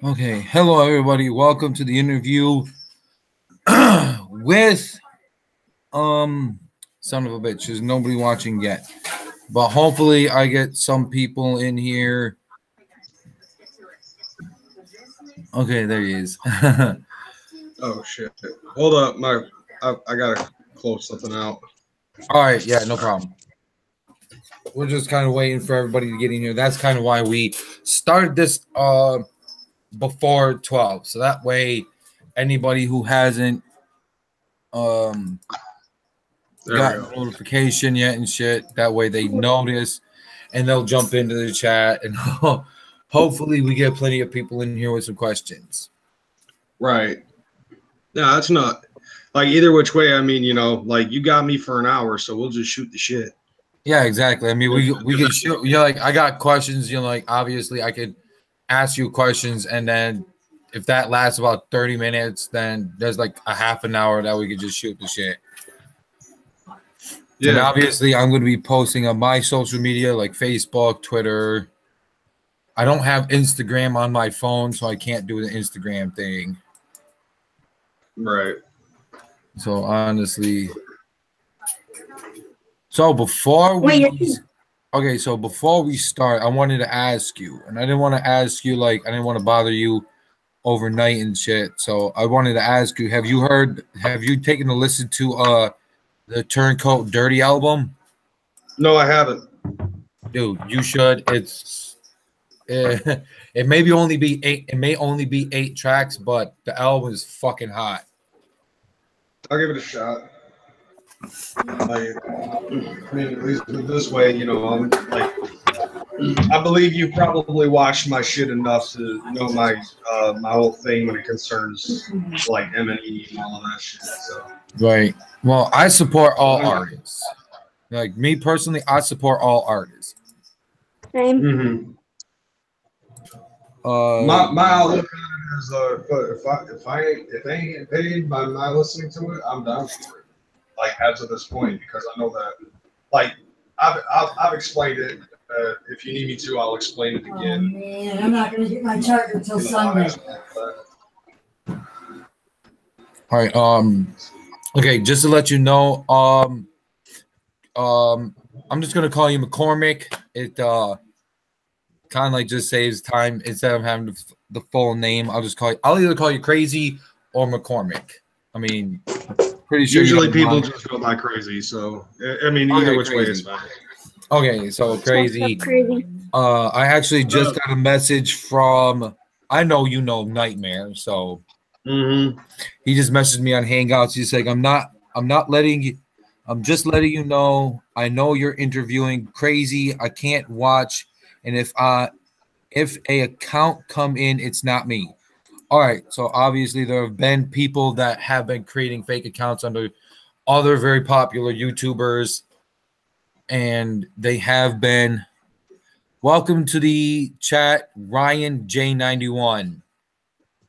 Okay, hello everybody. Welcome to the interview with son of a bitch. There's nobody watching yet, but hopefully I get some people in here. Okay, there he is. Oh shit! Hold up, I gotta close something out. All right, yeah, no problem. We're just kind of waiting for everybody to get in here. That's kind of why we started this before 12, so that way anybody who hasn't got notification yet and shit, that way they notice and they'll jump into the chat, and hopefully we get plenty of people in here with some questions. Right. No, that's not like either which way. I mean, you know, like you got me for an hour, so we'll just shoot the shit. Yeah, exactly. I mean, we could shoot. You know, like I got questions. You know, like obviously I could ask you questions, and then if that lasts about 30 minutes, then there's like a half an hour that we could just shoot the shit. Yeah. And obviously I'm going to be posting on my social media like Facebook, Twitter. I don't have Instagram on my phone, so I can't do the Instagram thing. Right. So honestly, before we start, I wanted to ask you, and I didn't want to ask you I didn't want to bother you overnight and shit. So I wanted to ask you, have you taken a listen to the Turncoat Dirty album? No, I haven't. Dude, you should. It may only be 8 tracks, but the album is fucking hot. I'll give it a shot. I mean, at least this way, you know, I'm like, I believe you probably watched my shit enough to know my whole thing when it concerns like M&E and all of that shit. So. Right. Well, I support all artists. Like me personally, I support all artists. Same. Mm-hmm. My outlook on it is if I ain't getting paid by my listening to it, I'm down for it. Like as of this point, because I know that, like I've explained it. If you need me to, I'll explain it again. Oh man, I'm not gonna get my charger until Sunday. All right. Okay, just to let you know, I'm just gonna call you McKormik. It kind of like just saves time instead of having the full name. I'll either call you Kreyz or McKormik. I mean, pretty sure usually people just go by Kreyz. So I mean, either which way is fine. Okay, so Kreyz. I actually just got a message from. I know you know Nightmare, so he just messaged me on Hangouts. He's like, I'm just letting you know. I know you're interviewing Kreyz. I can't watch. And if a account come in, it's not me. All right. So obviously there have been people that have been creating fake accounts under other very popular YouTubers, and they have been. Welcome to the chat, Ryan J91.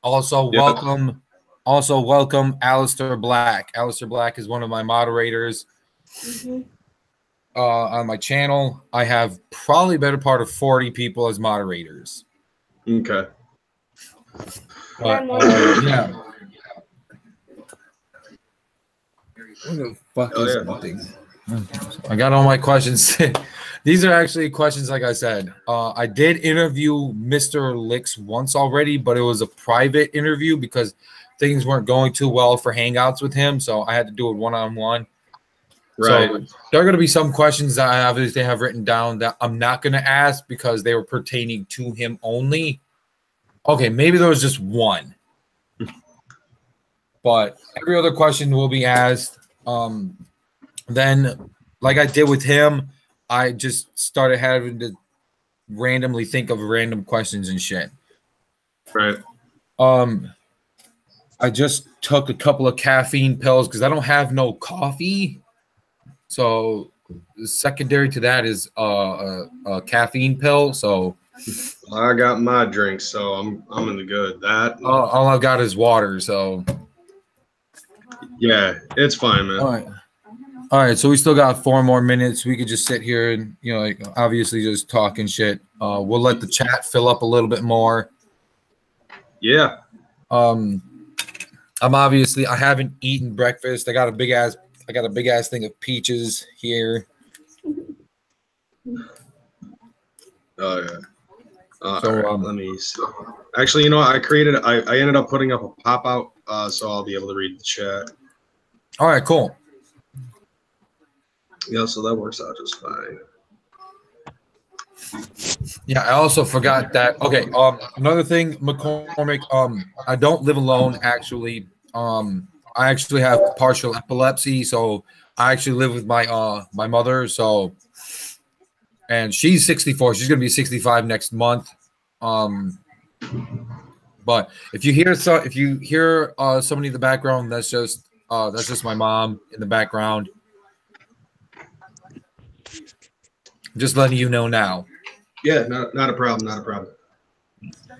Also welcome Alistair Black. Alistair Black is one of my moderators. On my channel, I have probably better part of 40 people as moderators. Okay. But, yeah. What the fuck is something? I got all my questions. These are actually questions, like I said. I did interview Mr. Licks once already, but it was a private interview because things weren't going too well for Hangouts with him, so I had to do it one-on-one. Right. So there are going to be some questions that I obviously have written down that I'm not going to ask because they were pertaining to him only. Okay, maybe there was just one. But every other question will be asked. Then, like I did with him, I just started having to randomly think of random questions and shit. Right. I just took a couple of caffeine pills because I don't have no coffee. So secondary to that is a caffeine pill. So I got my drink, so I'm in the good. That all I've got is water. So yeah, it's fine, man. All right. So we still got 4 more minutes. We could just sit here and like obviously just talk and shit. We'll let the chat fill up a little bit more. Yeah. I'm obviously I haven't eaten breakfast. I got a big ass thing of peaches here. Oh yeah. So right, let me see. Actually, you know, I ended up putting up a pop out, so I'll be able to read the chat. All right, cool. Yeah, so that works out just fine. Yeah, I also forgot that. Okay, another thing, McKormik, I don't live alone actually. I actually have partial epilepsy, so I actually live with my mother. So, and she's 64. She's gonna be 65 next month. But if you hear somebody in the background, that's just my mom in the background. Just letting you know now. Yeah, not a problem. Not a problem.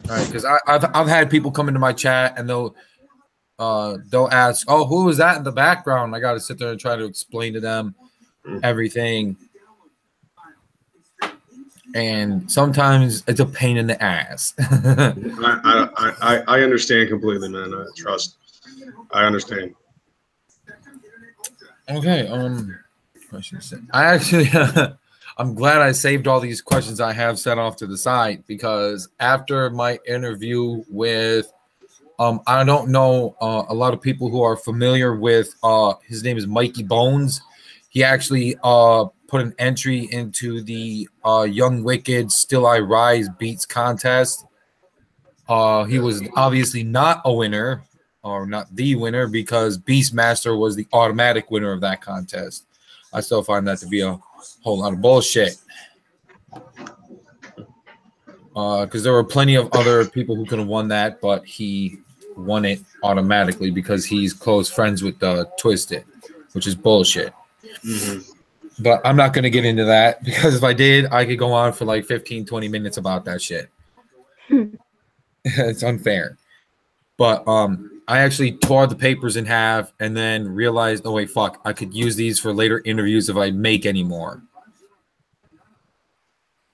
All right, because I've had people come into my chat and they'll ask, "Oh, who was that in the background?" I got to sit there and try to explain to them everything, and sometimes it's a pain in the ass. I understand completely, man. I understand. Okay. I actually. I'm glad I saved all these questions I have set off to the side because after my interview with, I don't know a lot of people who are familiar with, his name is Mikey Bones. He actually put an entry into the Young Wicked Still I Rise Beats contest. He was obviously not a winner or not the winner because Beastmaster was the automatic winner of that contest. I still find that to be a whole lot of bullshit. Because there were plenty of other people who could have won that, but he won it automatically because he's close friends with Twisted, which is bullshit. Mm-hmm. But I'm not going to get into that because if I did, I could go on for like 15, 20 minutes about that shit. It's unfair. But I actually tore the papers in half and then realized, oh, wait, fuck, I could use these for later interviews if I make any more.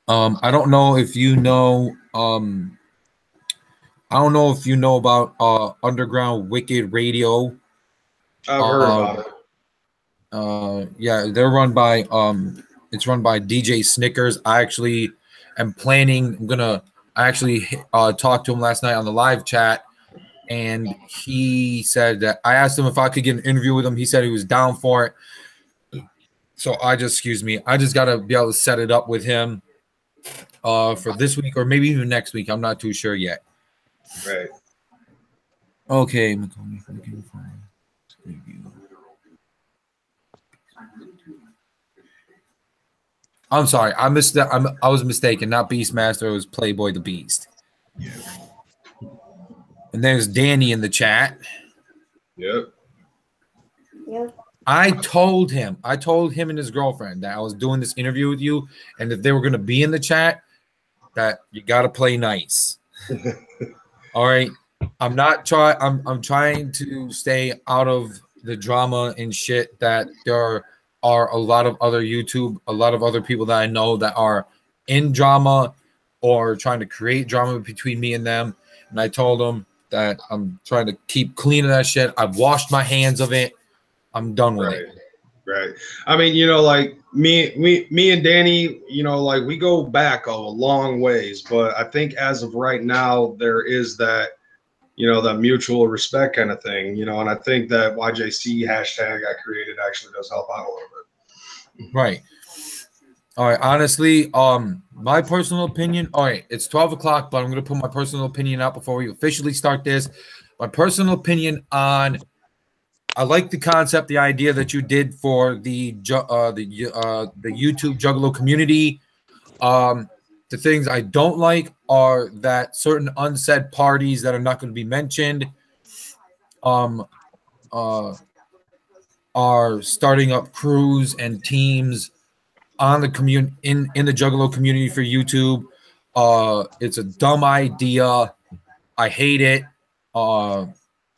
I don't know if you know. I don't know if you know about Underground Wicked Radio. I've heard about it. Yeah, they're run by it's run by DJ Snickers. I actually am planning. I actually talked to him last night on the live chat, and he said that I asked him if I could get an interview with him. He said he was down for it. So I just gotta be able to set it up with him. For this week or maybe even next week. I'm not too sure yet. Right. Okay. I'm sorry. I was mistaken. Not Beastmaster. It was Playboy the Beast. Yeah. And there's Danny in the chat. Yep. Yep. I told him and his girlfriend that I was doing this interview with you, and if they were going to be in the chat, that you got to play nice. All right. I'm trying to stay out of the drama and shit that there are a lot of other people that I know that are in drama or trying to create drama between me and them. And I told them that I'm trying to keep clean of that shit. I've washed my hands of it. I'm done with it. Right. I mean, you know, like me and Danny, you know, like we go back a long ways, but I think as of right now, there is that, you know, that mutual respect kind of thing, you know, and I think that YJC hashtag I created actually does help out a little bit. Right. All right. Honestly, my personal opinion. All right, it's 12 o'clock, but I'm gonna put my personal opinion out before we officially start this. My personal opinion on. I like the concept, the idea that you did for the YouTube Juggalo community. The things I don't like are that certain unsaid parties that are not going to be mentioned are starting up crews and teams on the in the Juggalo community for YouTube. It's a dumb idea. I hate it.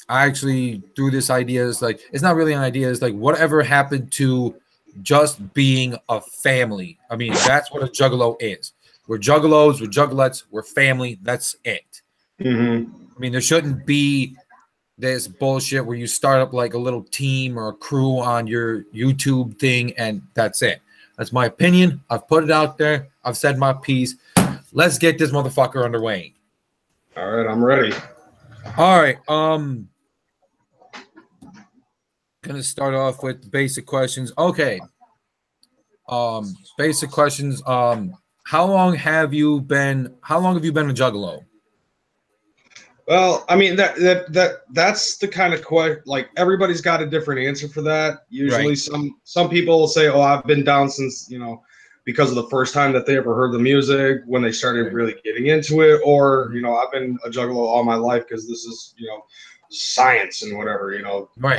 I actually threw this idea. It's not really an idea. It's like whatever happened to just being a family. I mean, that's what a juggalo is. We're juggalos, we're juggalettes, we're family. That's it. Mm-hmm. I mean, there shouldn't be this bullshit where you start up like a little team or a crew on your YouTube thing and that's it. That's my opinion. I've put it out there. I've said my piece. Let's get this motherfucker underway. All right, I'm ready. All right. Gonna start off with basic questions. Okay. Basic questions. How long have you been a juggalo? Well, I mean that's the kind of question. Like everybody's got a different answer for that. Usually, Right. some people will say, "Oh, I've been down since because of the first time that they ever heard the music when they started really getting into it," or I've been a juggalo all my life because this is science and whatever. Right.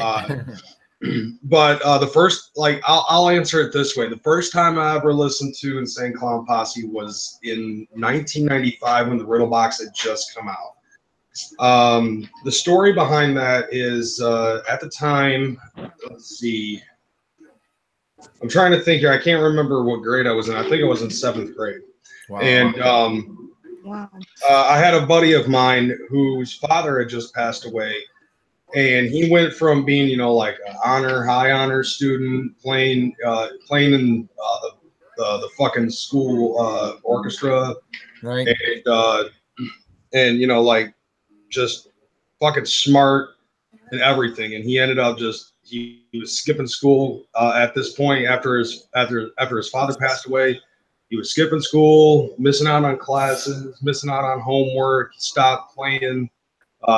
But the first, like, I'll answer it this way: the first time I ever listened to Insane Clown Posse was in 1995 when the Riddle Box had just come out. The story behind that is at the time, let's see, I'm trying to think here. I can't remember what grade I was in. I think I was in 7th grade. Wow. And I had a buddy of mine whose father had just passed away. And he went from being, like an high honor student, playing in the fucking school orchestra, Right. and like just fucking smart and everything. And he ended up he was skipping school at this point after his father passed away. He was skipping school, missing out on classes, missing out on homework. He stopped playing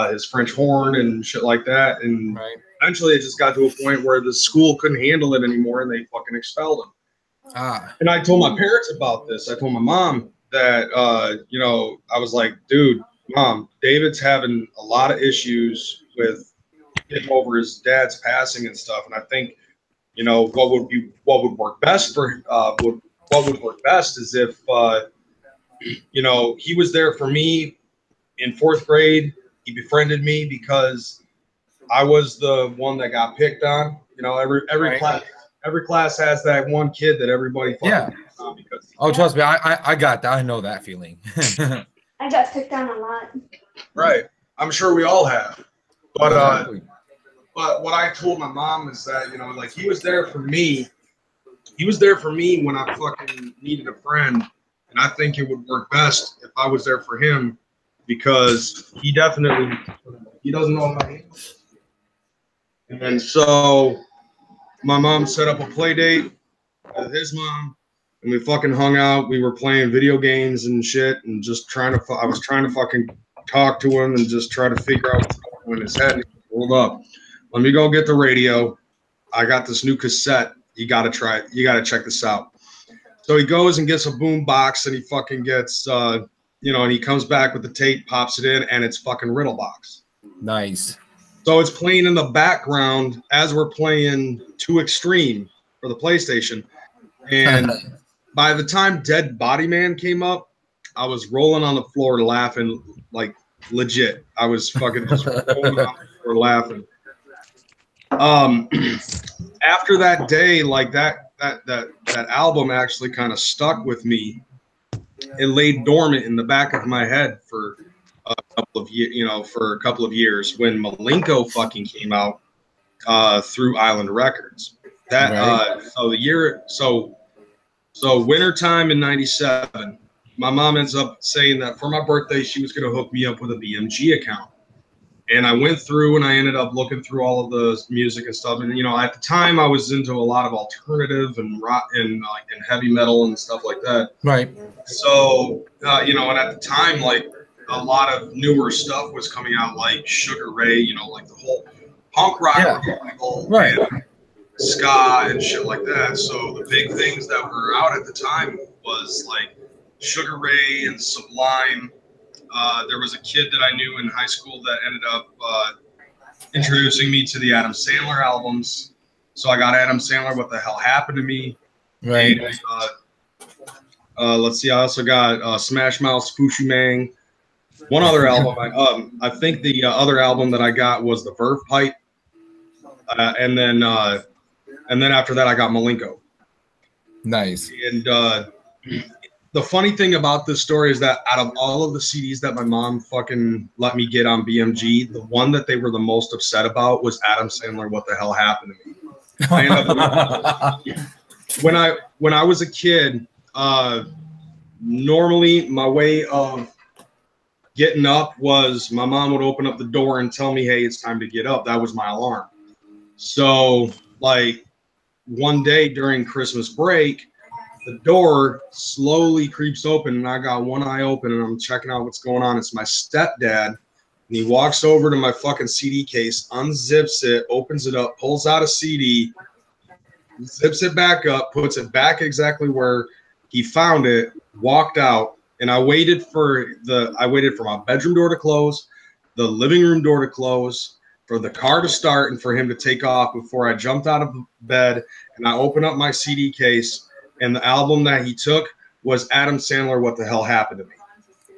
his French horn and shit like that. And eventually it just got to a point where the school couldn't handle it anymore and they fucking expelled him. And I told my parents about this. I told my mom that, I was like, dude, Mom, David's having a lot of issues with getting over his dad's passing and stuff. And I think, what would work best for what would work best is if, he was there for me in 4th grade. He befriended me because I was the one that got picked on. Every class has that one kid that everybody picks on because Trust me, I got that. I know that feeling. I got picked on a lot. Right. I'm sure we all have. But but what I told my mom is that, like he was there for me. He was there for me when I fucking needed a friend. And I think it would work best if I was there for him because he doesn't know my name. And so my mom set up a play date with his mom. And we fucking hung out. We were playing video games and shit, and just I was trying to fucking talk to him and just try to figure out what's going on in his head. And he goes, hold up, let me go get the radio. I got this new cassette. You gotta try it. You gotta check this out. So he goes and gets a boom box, and he fucking gets, and he comes back with the tape, pops it in, and it's fucking Riddle Box. Nice. So it's playing in the background as we're playing Too Extreme for the PlayStation, and by the time Dead Body Man came up, I was rolling on the floor laughing, like legit. I was fucking just rolling on the floor laughing. After that day, like that album actually kind of stuck with me. It laid dormant in the back of my head for a couple of years when Malenko fucking came out through Island Records. So wintertime in '97, my mom ends up saying that for my birthday, she was going to hook me up with a BMG account. And I went through and I ended up looking through all of the music and stuff. And, at the time I was into a lot of alternative and rock and heavy metal and stuff like that. Right. So, and at the time, like a lot of newer stuff was coming out, like Sugar Ray, like the whole punk rock revival. Right. And ska and shit like that. So the big things that were out at the time was like Sugar Ray and Sublime. There was a kid that I knew in high school that ended up introducing me to the Adam Sandler albums. So I got Adam Sandler, What the Hell Happened to Me? Right. And, let's see, I also got Smash Mouth, Spoochie Mang. One other album, I think the other album that I got was the Verve Pipe. And then after that, I got Malenko. Nice. And the funny thing about this story is that out of all of the CDs that my mom fucking let me get on BMG, the one that they were the most upset about was Adam Sandler, What the Hell Happened to Me. When I was a kid, normally my way of getting up was my mom would open up the door and tell me, hey, it's time to get up. That was my alarm. So like one day during Christmas break, the door slowly creeps open and I got one eye open and I'm checking out what's going on. It's my stepdad. And he walks over to my fucking CD case, unzips it, opens it up, pulls out a CD, zips it back up, puts it back exactly where he found it, walked out, and I waited for my bedroom door to close, the living room door to close, for the car to start, and for him to take off before I jumped out of bed and I opened up my CD case. And the album that he took was Adam Sandler, What the Hell Happened to Me.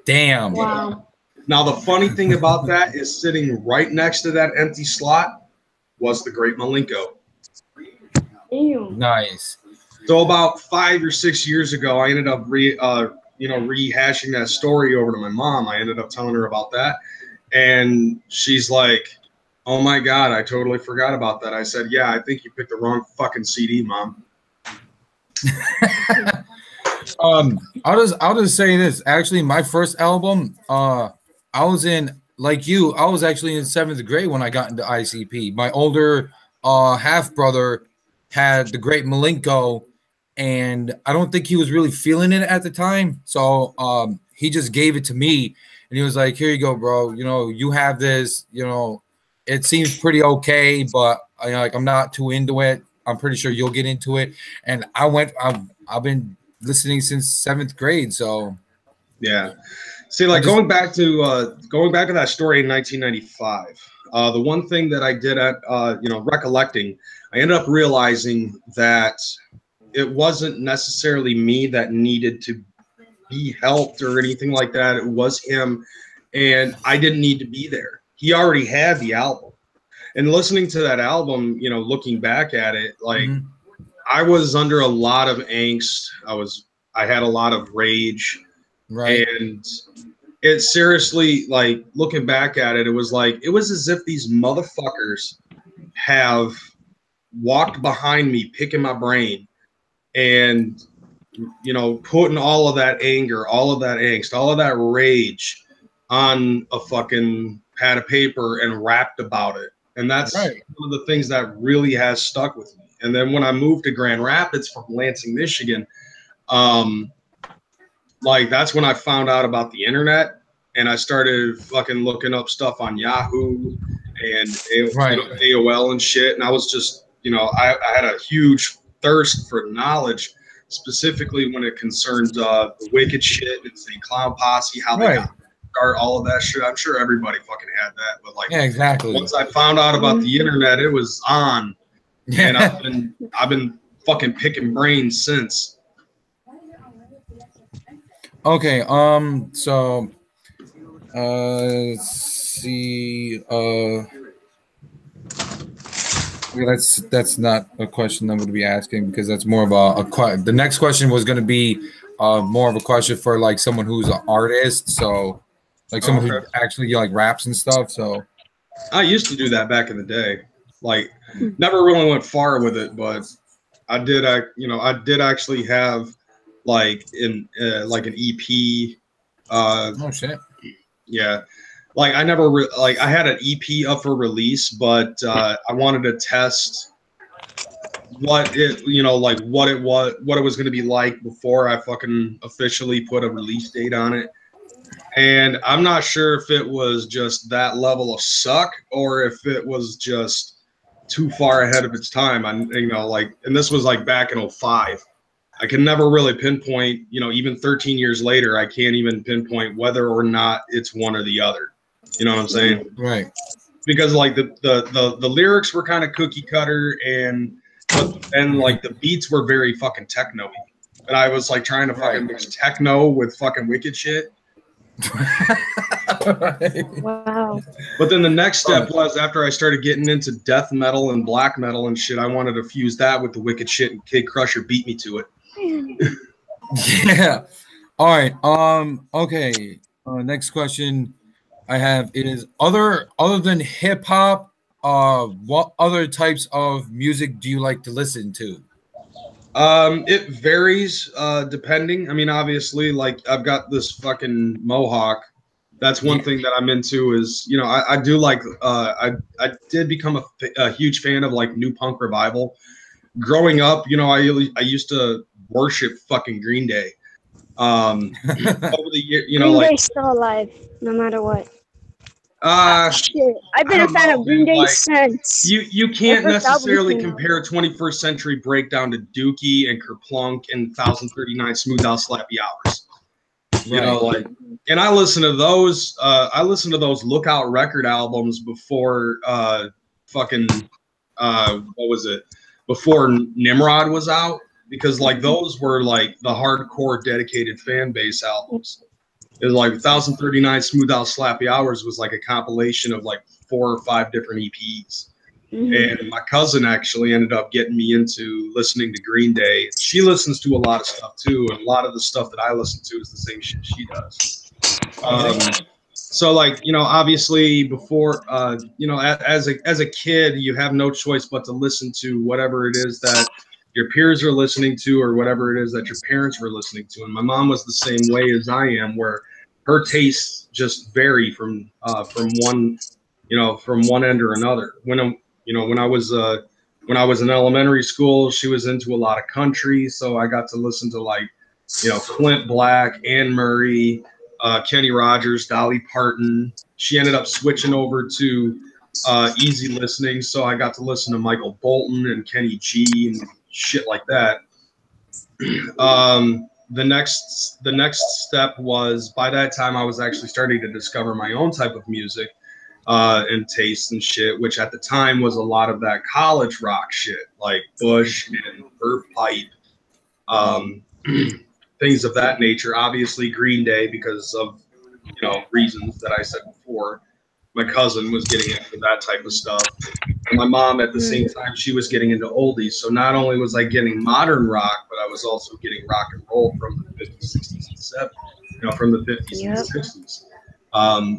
Damn. Wow. Now, the funny thing about that is sitting right next to that empty slot was the Great Malenko. Ew. Nice. So about 5 or 6 years ago, I ended up rehashing that story over to my mom. I ended up telling her about that. And she's like, oh, my God, I totally forgot about that. I said, yeah, I think you picked the wrong fucking CD, Mom. I'll just say this. Actually, my first album, I was in, like you, I was actually in 7th grade when I got into ICP. My older half brother had the Great Malenko, and I don't think he was really feeling it at the time. So he just gave it to me, and he was like, "Here you go, bro. You know, you have this. You know, it seems pretty okay, but I'm not too into it. I'm pretty sure you'll get into it." And I've been listening since 7th grade. So yeah. See, like going back to that story in 1995, the one thing that I did at recollecting, I ended up realizing that it wasn't necessarily me that needed to be helped or anything like that. It was him, and I didn't need to be there. He already had the album. And listening to that album, looking back at it, like I was under a lot of angst. I had a lot of rage. right, And it seriously, like looking back at it, it was as if these motherfuckers have walked behind me, picking my brain and, putting all of that anger, all of that angst, all of that rage on a fucking pad of paper and rapped about it. And that's right. one of the things that really has stuck with me. And then when I moved to Grand Rapids from Lansing, Michigan, that's when I found out about the internet, and I started fucking looking up stuff on Yahoo and AOL and shit. And I was just, I had a huge thirst for knowledge, specifically when it concerned the wicked shit and St. Clown Posse, how they got start, all of that shit. I'm sure everybody fucking had that, but yeah, exactly. Once I found out about the internet, it was on, and I've been fucking picking brains since. Okay, so let's see. That's not a question I'm going to be asking, because that's more of the next question was going to be more of a question for like someone who's an artist, so like someone who actually raps and stuff. So I used to do that back in the day. Like, never really went far with it, but I did actually have like an EP. Oh shit. Yeah. Like I never I had an EP up for release, but I wanted to test what it was going to be like before I fucking officially put a release date on it. And I'm not sure if it was just that level of suck or if it was just too far ahead of its time. And this was like back in 2005. I can never really pinpoint, even 13 years later, I can't even pinpoint whether or not it's one or the other. You know what I'm saying? Right. Because like the lyrics were kind of cookie cutter and like the beats were very fucking techno-y. And I was like trying to fucking mix techno with fucking wicked shit. Wow. But then the next step was, after I started getting into death metal and black metal and shit, I wanted to fuse that with the wicked shit, and Kid Crusher beat me to it. Yeah. All right. Okay. Next question I have is other than hip hop, what other types of music do you like to listen to? It varies depending. I mean, obviously, like I've got this fucking mohawk. That's one Yeah. thing that I'm into is, you know, I do like I did become a huge fan of like new punk revival. Growing up, you know, I used to worship fucking Green Day. Over the year, you know, Green like Day's still alive, no matter what. uh Shit, I've I been a don't fan know, of Green dude. Day Like since you their can't first album necessarily came out. compare 21st Century Breakdown to Dookie and Kerplunk and 1039 Smooth Out Slappy Hours. You know, Right. like, and I listen to those. I listen to those Lookout record albums before fucking what was it? Before Nimrod was out, because like those were like the hardcore dedicated fan base albums. It was like 1039 Smooth Out Slappy Hours was like a compilation of like 4 or 5 different EPs. Mhm. And my cousin actually ended up getting me into listening to Green Day. She listens to a lot of stuff too, and a lot of the stuff that I listen to is the same shit she does. So like, you know, obviously before you know, as a kid, you have no choice but to listen to whatever it is that your peers are listening to or whatever it is that your parents were listening to. And my mom was the same way as I am, where her tastes just vary from one, you know, from one end or another. You know, when I was in elementary school, she was into a lot of country, so I got to listen to like, you know, Clint Black, Anne Murray, Kenny Rogers, Dolly Parton. She ended up switching over to easy listening, so I got to listen to Michael Bolton and Kenny G and shit like that. The next step was, by that time I was actually starting to discover my own type of music and taste and shit, which at the time was a lot of that college rock shit, like Bush and Burt Pipe, um, things of that nature. Obviously, Green Day because of, you know, reasons that I said before. My cousin was getting into that type of stuff, and my mom at the same time she was getting into oldies. So not only was I getting modern rock, but I was also getting rock and roll from the 50s, 60s, and 70s. You know, from the 50s and Yep. 60s.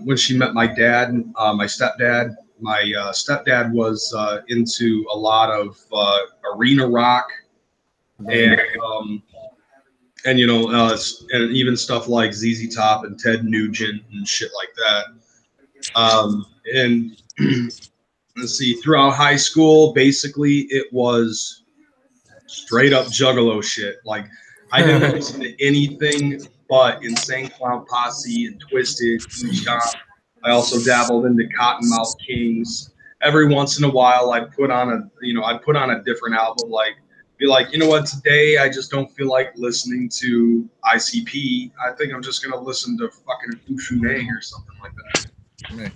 When she met my dad, my stepdad, stepdad was into a lot of arena rock and and you know and even stuff like ZZ Top and Ted Nugent and shit like that. And let's see, throughout high school, basically it was straight up juggalo shit. Like I didn't listen to anything but Insane Clown Posse and Twisted, E-Shop. I also dabbled into Cottonmouth Kings. Every once in a while, I'd put on a different album, like be like, you know what, today I just don't feel like listening to ICP. I think I'm just gonna listen to fucking Ushunang or something like that. Right.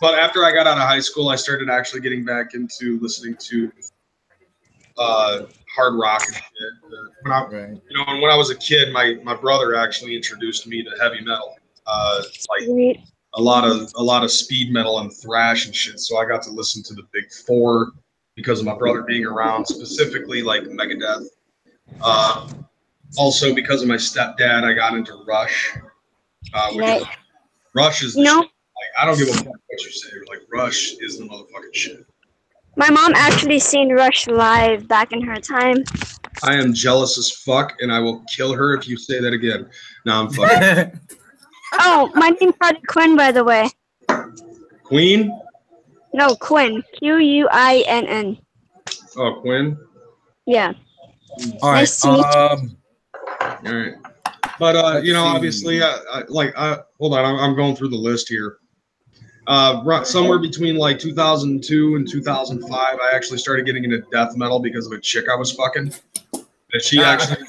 But after I got out of high school, I started actually getting back into listening to hard rock and shit. Right. You know, and when I was a kid, my brother actually introduced me to heavy metal, like Sweet. a lot of speed metal and thrash and shit. So I got to listen to the Big Four because of my brother being around, specifically like Megadeth. Also because of my stepdad, I got into Rush. Nice. Rush is the You know, shit. Like I don't give a fuck what you say. Like Rush is the motherfucking shit. my mom actually seen Rush live back in her time. I am jealous as fuck, and I will kill her if you say that again. No, I'm fucking. Oh, my name's Harley Quinn, by the way. Queen? No, Quinn. Quinn. Oh, Quinn? Yeah. All right. Nice to meet you. All right. But, you know, see. obviously, hold on, I'm going through the list here. Somewhere between like 2002 and 2005, I actually started getting into death metal because of a chick I was fucking. That she actually,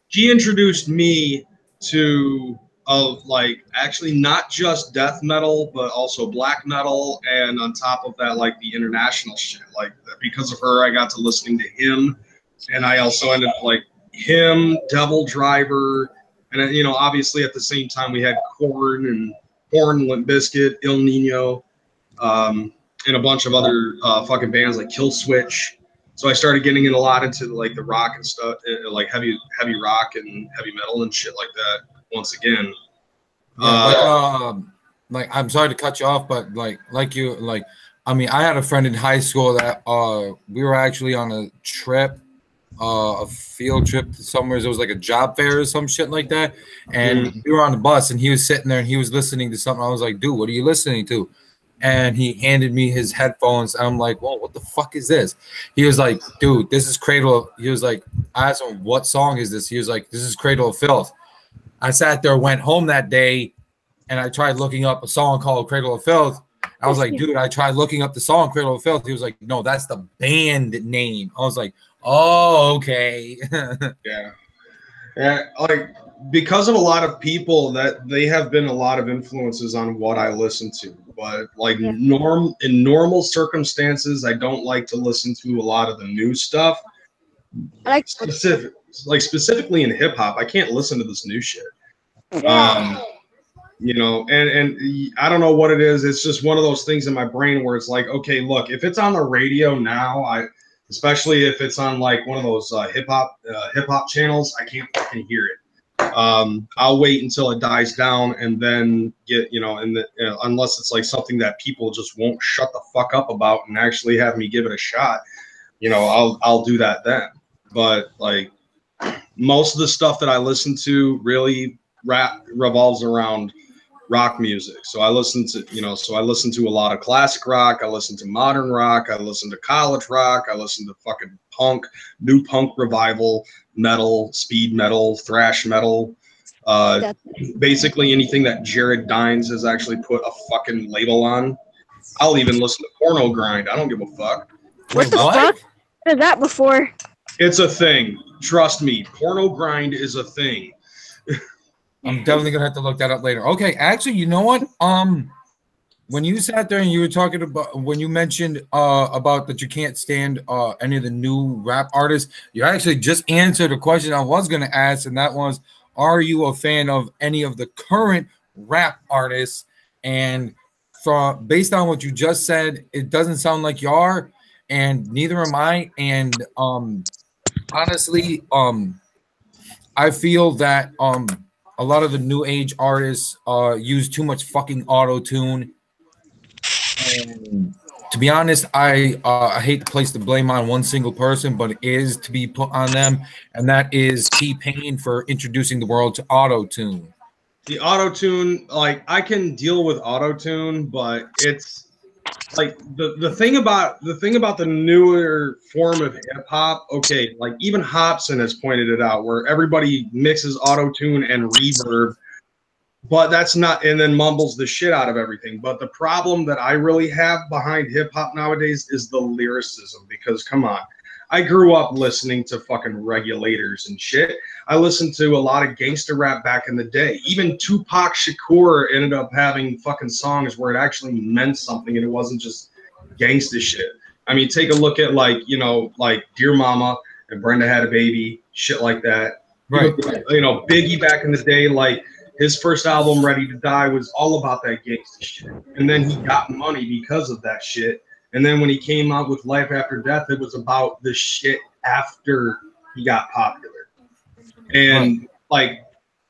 she introduced me to like actually not just death metal, but also black metal, and on top of that, like the international shit. Like because of her, I got to listening to him, and I also ended up like him, Devil Driver, and you know, obviously at the same time we had Korn, Limp Bizkit, Il Nino, and a bunch of other fucking bands like Kill Switch. So I started getting in a lot into like the rock and stuff, like heavy rock and heavy metal and shit like that. Once again, like I'm sorry to cut you off, but I mean, I had a friend in high school that we were actually on a trip, a field trip somewhere. It was like a job fair or some shit like that, and we were on the bus, and he was sitting there and he was listening to something. I was like, dude, what are you listening to? And he handed me his headphones. And I'm like, well, what the fuck is this? He was like, dude, this is Cradle. He was like, I asked him, what song is this? He was like, this is Cradle of Filth. I sat there, went home that day, and I tried looking up a song called Cradle of Filth. I was like, dude, I tried looking up the song Cradle of Filth. He was like, no, that's the band name. I was like, oh, okay. Yeah. Yeah, like because of a lot of people that they have been a lot of influences on what I listen to. But like in normal circumstances, I don't like to listen to a lot of the new stuff. Specifically in hip hop, I can't listen to this new shit. You know, and I don't know what it is. It's just one of those things in my brain where it's like, okay, look, if it's on the radio now, especially if it's on like one of those hip hop channels, I can't fucking hear it. I'll wait until it dies down and then get, you know, unless it's like something that people just won't shut the fuck up about and actually have me give it a shot, you know, I'll do that then. But like most of the stuff that I listen to really revolves around rock music. So I listen to a lot of classic rock. I listen to modern rock. I listen to college rock. I listen to fucking punk, new punk revival, metal, speed metal, thrash metal. Basically anything that Jared Dines has actually put a fucking label on. I'll even listen to porno grind. I don't give a fuck. What the fuck? Heard that before. It's a thing. Trust me. Porno grind is a thing. I'm definitely gonna have to look that up later. Okay, actually, you know what? When you sat there and you were talking about when you mentioned about that you can't stand any of the new rap artists, you actually just answered a question I was gonna ask, and that was, are you a fan of any of the current rap artists? And based on what you just said, it doesn't sound like you are, and neither am I. And honestly, I feel that a lot of the new age artists use too much fucking auto-tune. And to be honest, I hate to place the blame on one single person, but it is to be put on them, and that is T-Pain for introducing the world to auto-tune. The auto-tune, like I can deal with auto-tune, but it's like the thing about the newer form of hip hop, okay, like even Hobson has pointed it out, where everybody mixes auto-tune and reverb, but that's not, and then mumbles the shit out of everything. But the problem that I really have behind hip hop nowadays is the lyricism, because come on, I grew up listening to fucking Regulators and shit. I listened to a lot of gangster rap back in the day. Even Tupac Shakur ended up having fucking songs where it actually meant something and it wasn't just gangsta shit. I mean, take a look at like, you know, like Dear Mama and Brenda Had a Baby, shit like that. Right. You know, Biggie back in the day, like his first album, Ready to Die, was all about that gangsta shit. And then he got money because of that shit. And then when he came out with Life After Death, it was about the shit after he got popular. And like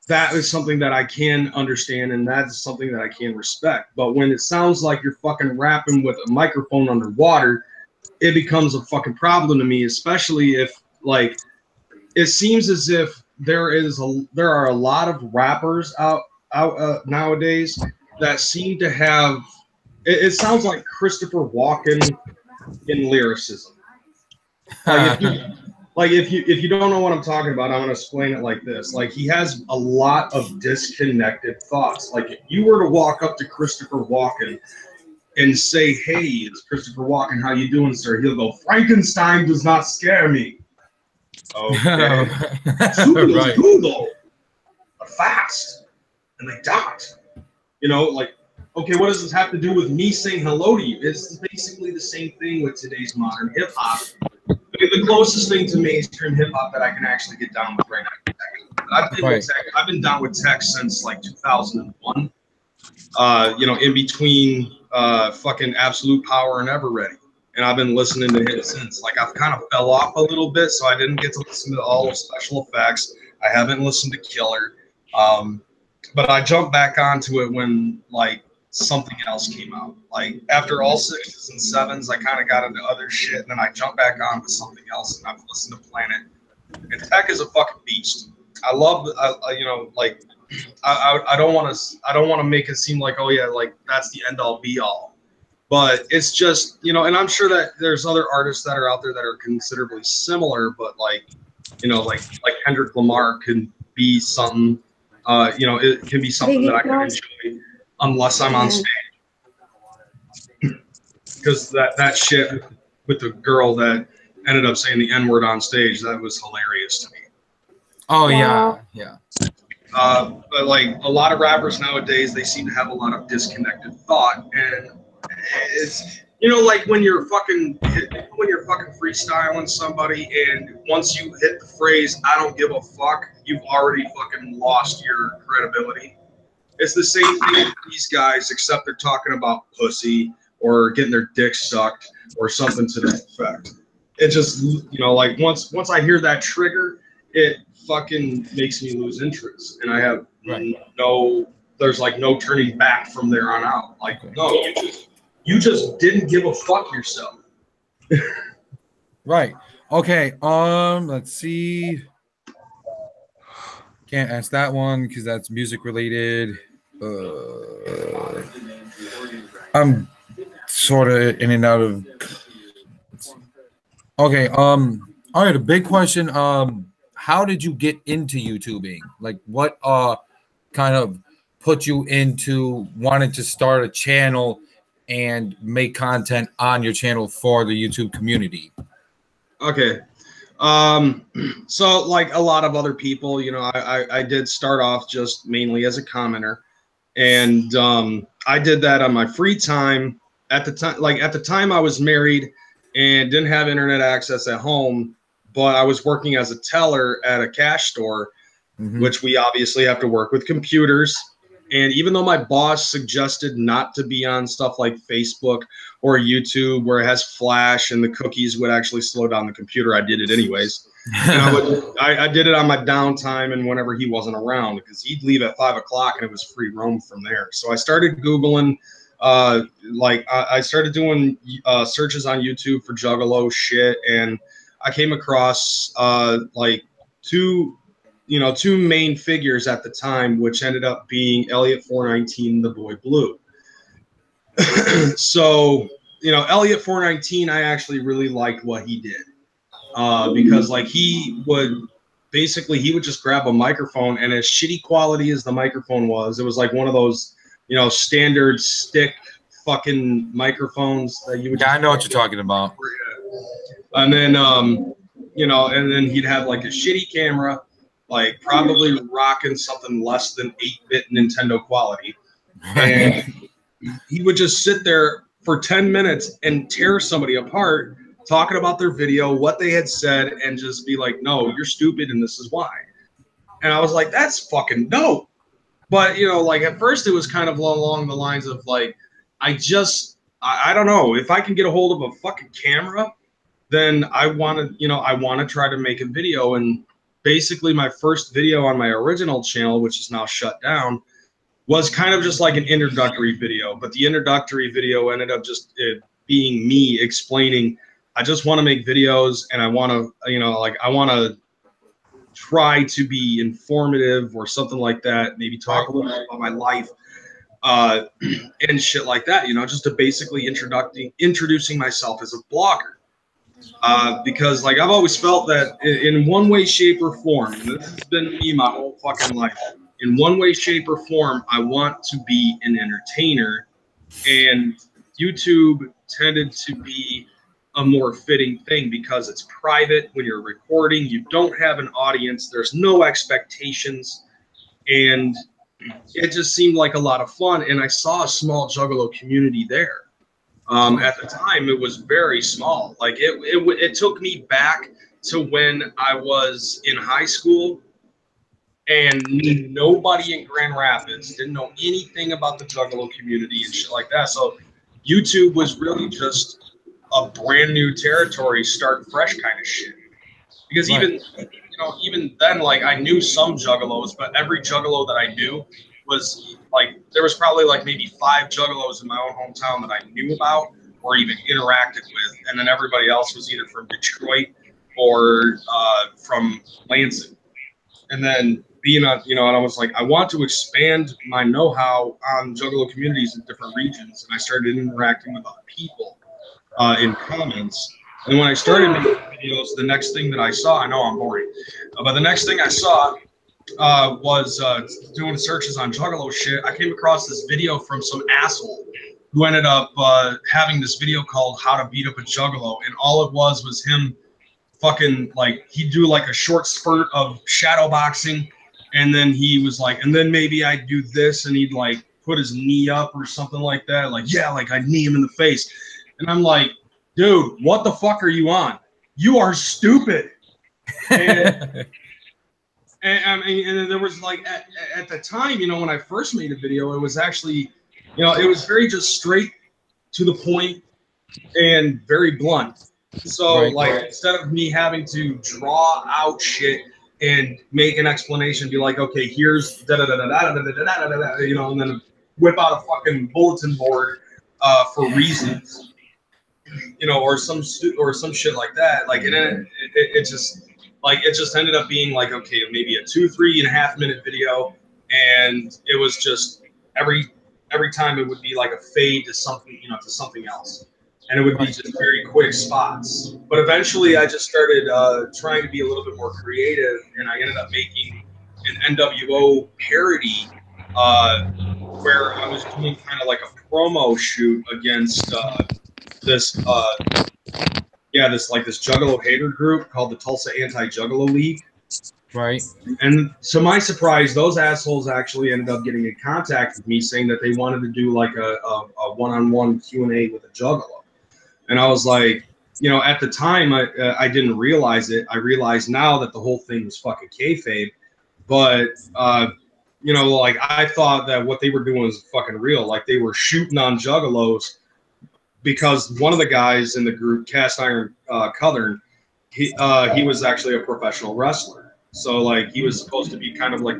that is something that I can understand, and that is something that I can respect. But when it sounds like you're fucking rapping with a microphone underwater, it becomes a fucking problem to me, especially if like it seems as if there are a lot of rappers out nowadays that seem to have it sounds like Christopher Walken in lyricism. Like if you don't know what I'm talking about, I'm gonna explain it like this. Like he has a lot of disconnected thoughts. Like if you were to walk up to Christopher Walken and say, "Hey, it's Christopher Walken. How you doing, sir?" He'll go, "Frankenstein does not scare me." Okay. Right. Google are fast and they dot. You know, like, okay, what does this have to do with me saying hello to you? It's basically the same thing with today's modern hip hop. The closest thing to mainstream hip hop that I can actually get down with right now. I've been down with tech since like 2001. You know, in between fucking Absolute Power and Ever Ready. and I've been listening to him since. Like, I've kind of fell off a little bit, so I didn't get to listen to all of Special Effects. I haven't listened to Killer, but I jumped back onto it when like something else came out. Like after all 6s and 7s, I kind of got into other shit, and then I jumped back on with something else, and I've listened to Planet. And Tech is a fucking beast. I love, you know, like I don't want to make it seem like, oh yeah, like that's the end all be all. But it's just, you know, and I'm sure that there's other artists that are out there that are considerably similar, but like, you know, like Kendrick Lamar can be something, you know, it can be something that I can enjoy unless I'm on stage. Because that shit with the girl that ended up saying the N-word on stage, that was hilarious to me. Oh, yeah. But like a lot of rappers nowadays, they seem to have a lot of disconnected thought, and it's, you know, like when you're fucking freestyling somebody, and once you hit the phrase "I don't give a fuck," you've already fucking lost your credibility. It's the same thing with these guys, except they're talking about pussy or getting their dick sucked or something to that effect. It just, you know, like once I hear that trigger, it fucking makes me lose interest, and I have there's like no turning back from there on out. Like, no, you just didn't give a fuck yourself. Right. Okay. Let's see. Can't ask that one because that's music related. I'm sort of in and out of. Okay. All right. A big question. How did you get into YouTubing? Like, what kind of put you into wanting to start a channel and make content on your channel for the YouTube community? Okay. So like a lot of other people, you know, I did start off just mainly as a commenter, and I did that on my free time. At the time I was married and didn't have internet access at home, but I was working as a teller at a cash store, which we obviously have to work with computers. And even though my boss suggested not to be on stuff like Facebook or YouTube where it has flash and the cookies would actually slow down the computer, I did it anyways. And I did it on my downtime and whenever he wasn't around, because he'd leave at 5 o'clock and it was free roam from there. So I started Googling, I started doing searches on YouTube for Juggalo shit, and I came across like two main figures at the time, which ended up being Elliot 419, the Boy Blue. So, you know, Elliot 419, I actually really liked what he did, because like he would just grab a microphone, and as shitty quality as the microphone was, it was like one of those, you know, standard stick fucking microphones that you would. Yeah, I know what you're talking about. And then, you know, and then he'd have like a shitty camera, like probably rocking something less than 8-bit Nintendo quality. And he would just sit there for 10 minutes and tear somebody apart, talking about their video, what they had said, and just be like, no, you're stupid and this is why. And I was like, that's fucking dope. But, you know, like at first it was kind of along the lines of like, I don't know, if I can get a hold of a fucking camera, then I want to try to make a video. And basically my first video on my original channel, which is now shut down, was kind of just like an introductory video. But the introductory video ended up just being me explaining, I just want to make videos, and I want to, you know, like I want to try to be informative or something like that, maybe talk a little bit about my life and shit like that, you know, just to basically introducing myself as a blogger. Because like I've always felt that in one way, shape, or form, and this has been me my whole fucking life, in one way, shape, or form, I want to be an entertainer, and YouTube tended to be a more fitting thing because it's private. When you're recording, you don't have an audience, there's no expectations, and it just seemed like a lot of fun. And I saw a small Juggalo community there. At the time, it was very small. Like it took me back to when I was in high school and knew nobody in Grand Rapids, didn't know anything about the Juggalo community and shit like that. So YouTube was really just a brand new territory, start fresh kind of shit. Because even then, like I knew some juggalos, but every juggalo that I knew was like there was probably like maybe 5 juggalos in my own hometown that I knew about or even interacted with, and then everybody else was either from Detroit or from Lansing. And then being on, and I was like, I want to expand my know-how on juggalo communities in different regions, and I started interacting with other people in comments. And when I started making videos, the next thing that I saw, I know I'm boring, but the next thing I saw was doing searches on juggalo shit. I came across this video from some asshole who ended up having this video called How to Beat Up a Juggalo. And all it was him fucking, like, he'd do like a short spurt of shadow boxing. And then he was like, and then maybe I'd do this, and he'd like put his knee up or something like that. Like, yeah, like I'd knee him in the face. And I'm like, dude, what the fuck are you on? You are stupid. And, and there was like, at the time, when I first made a video, it was actually, it was very just straight to the point and very blunt. So instead of me having to draw out shit and make an explanation, be like, okay, here's da da da da da da da da da da, and then whip out a fucking bulletin board for reasons. Or some shit like that. Like it just ended up being like, okay, maybe a 3.5 minute video, and it was just every time it would be like a fade to something, to something else, and it would be just very quick spots. But eventually, I just started trying to be a little bit more creative, and I ended up making an NWO parody where I was doing kind of like a promo shoot against. This Juggalo hater group called the Tulsa Anti-Juggalo League. Right. And to my surprise, those assholes actually ended up getting in contact with me saying that they wanted to do like a one-on-one Q&A with a Juggalo. And I was like, at the time, I didn't realize it. I realize now that the whole thing was fucking kayfabe. But, like I thought that what they were doing was fucking real. Like they were shooting on Juggalos. Because one of the guys in the group, Cast Iron Cuthern, he was actually a professional wrestler. So like he was supposed to be kind of like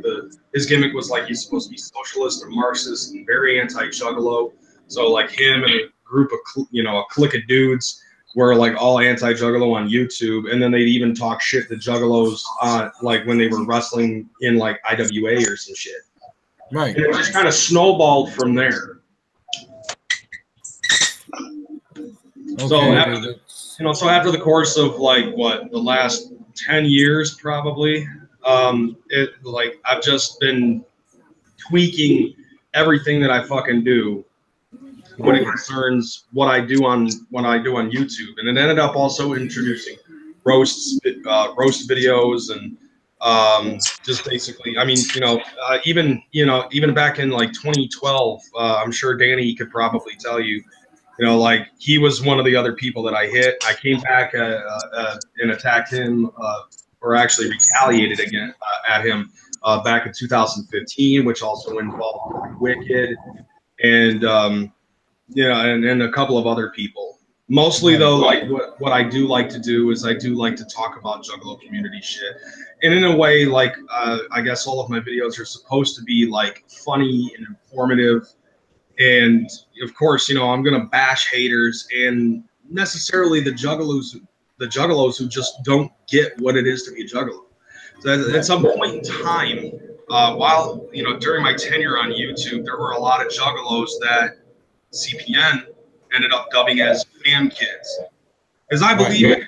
his gimmick was like he's supposed to be socialist or Marxist and very anti-juggalo. So like him and a group of a clique of dudes were like all anti-juggalo on YouTube, and then they'd even talk shit to juggalos like when they were wrestling in like IWA or some shit. Right. And it just kind of snowballed from there. Okay. So after the course of like the last 10 years probably, I've just been tweaking everything that I fucking do when it concerns what I do on YouTube, and it ended up also introducing roast videos and just basically, I mean, even back in like 2012, I'm sure Danny could probably tell you. Like he was one of the other people that I hit. I came back and attacked him, or actually retaliated again at him back in 2015, which also involved Wicked and and a couple of other people. Mostly though, like what I do like to do is I do like to talk about Juggalo community shit, and in a way, like I guess all of my videos are supposed to be like funny and informative. And of course, I'm gonna bash haters and necessarily the juggalos who just don't get what it is to be a juggalo. So at some point in time, while during my tenure on YouTube, there were a lot of juggalos that CPN ended up dubbing as fam kids. Because I believe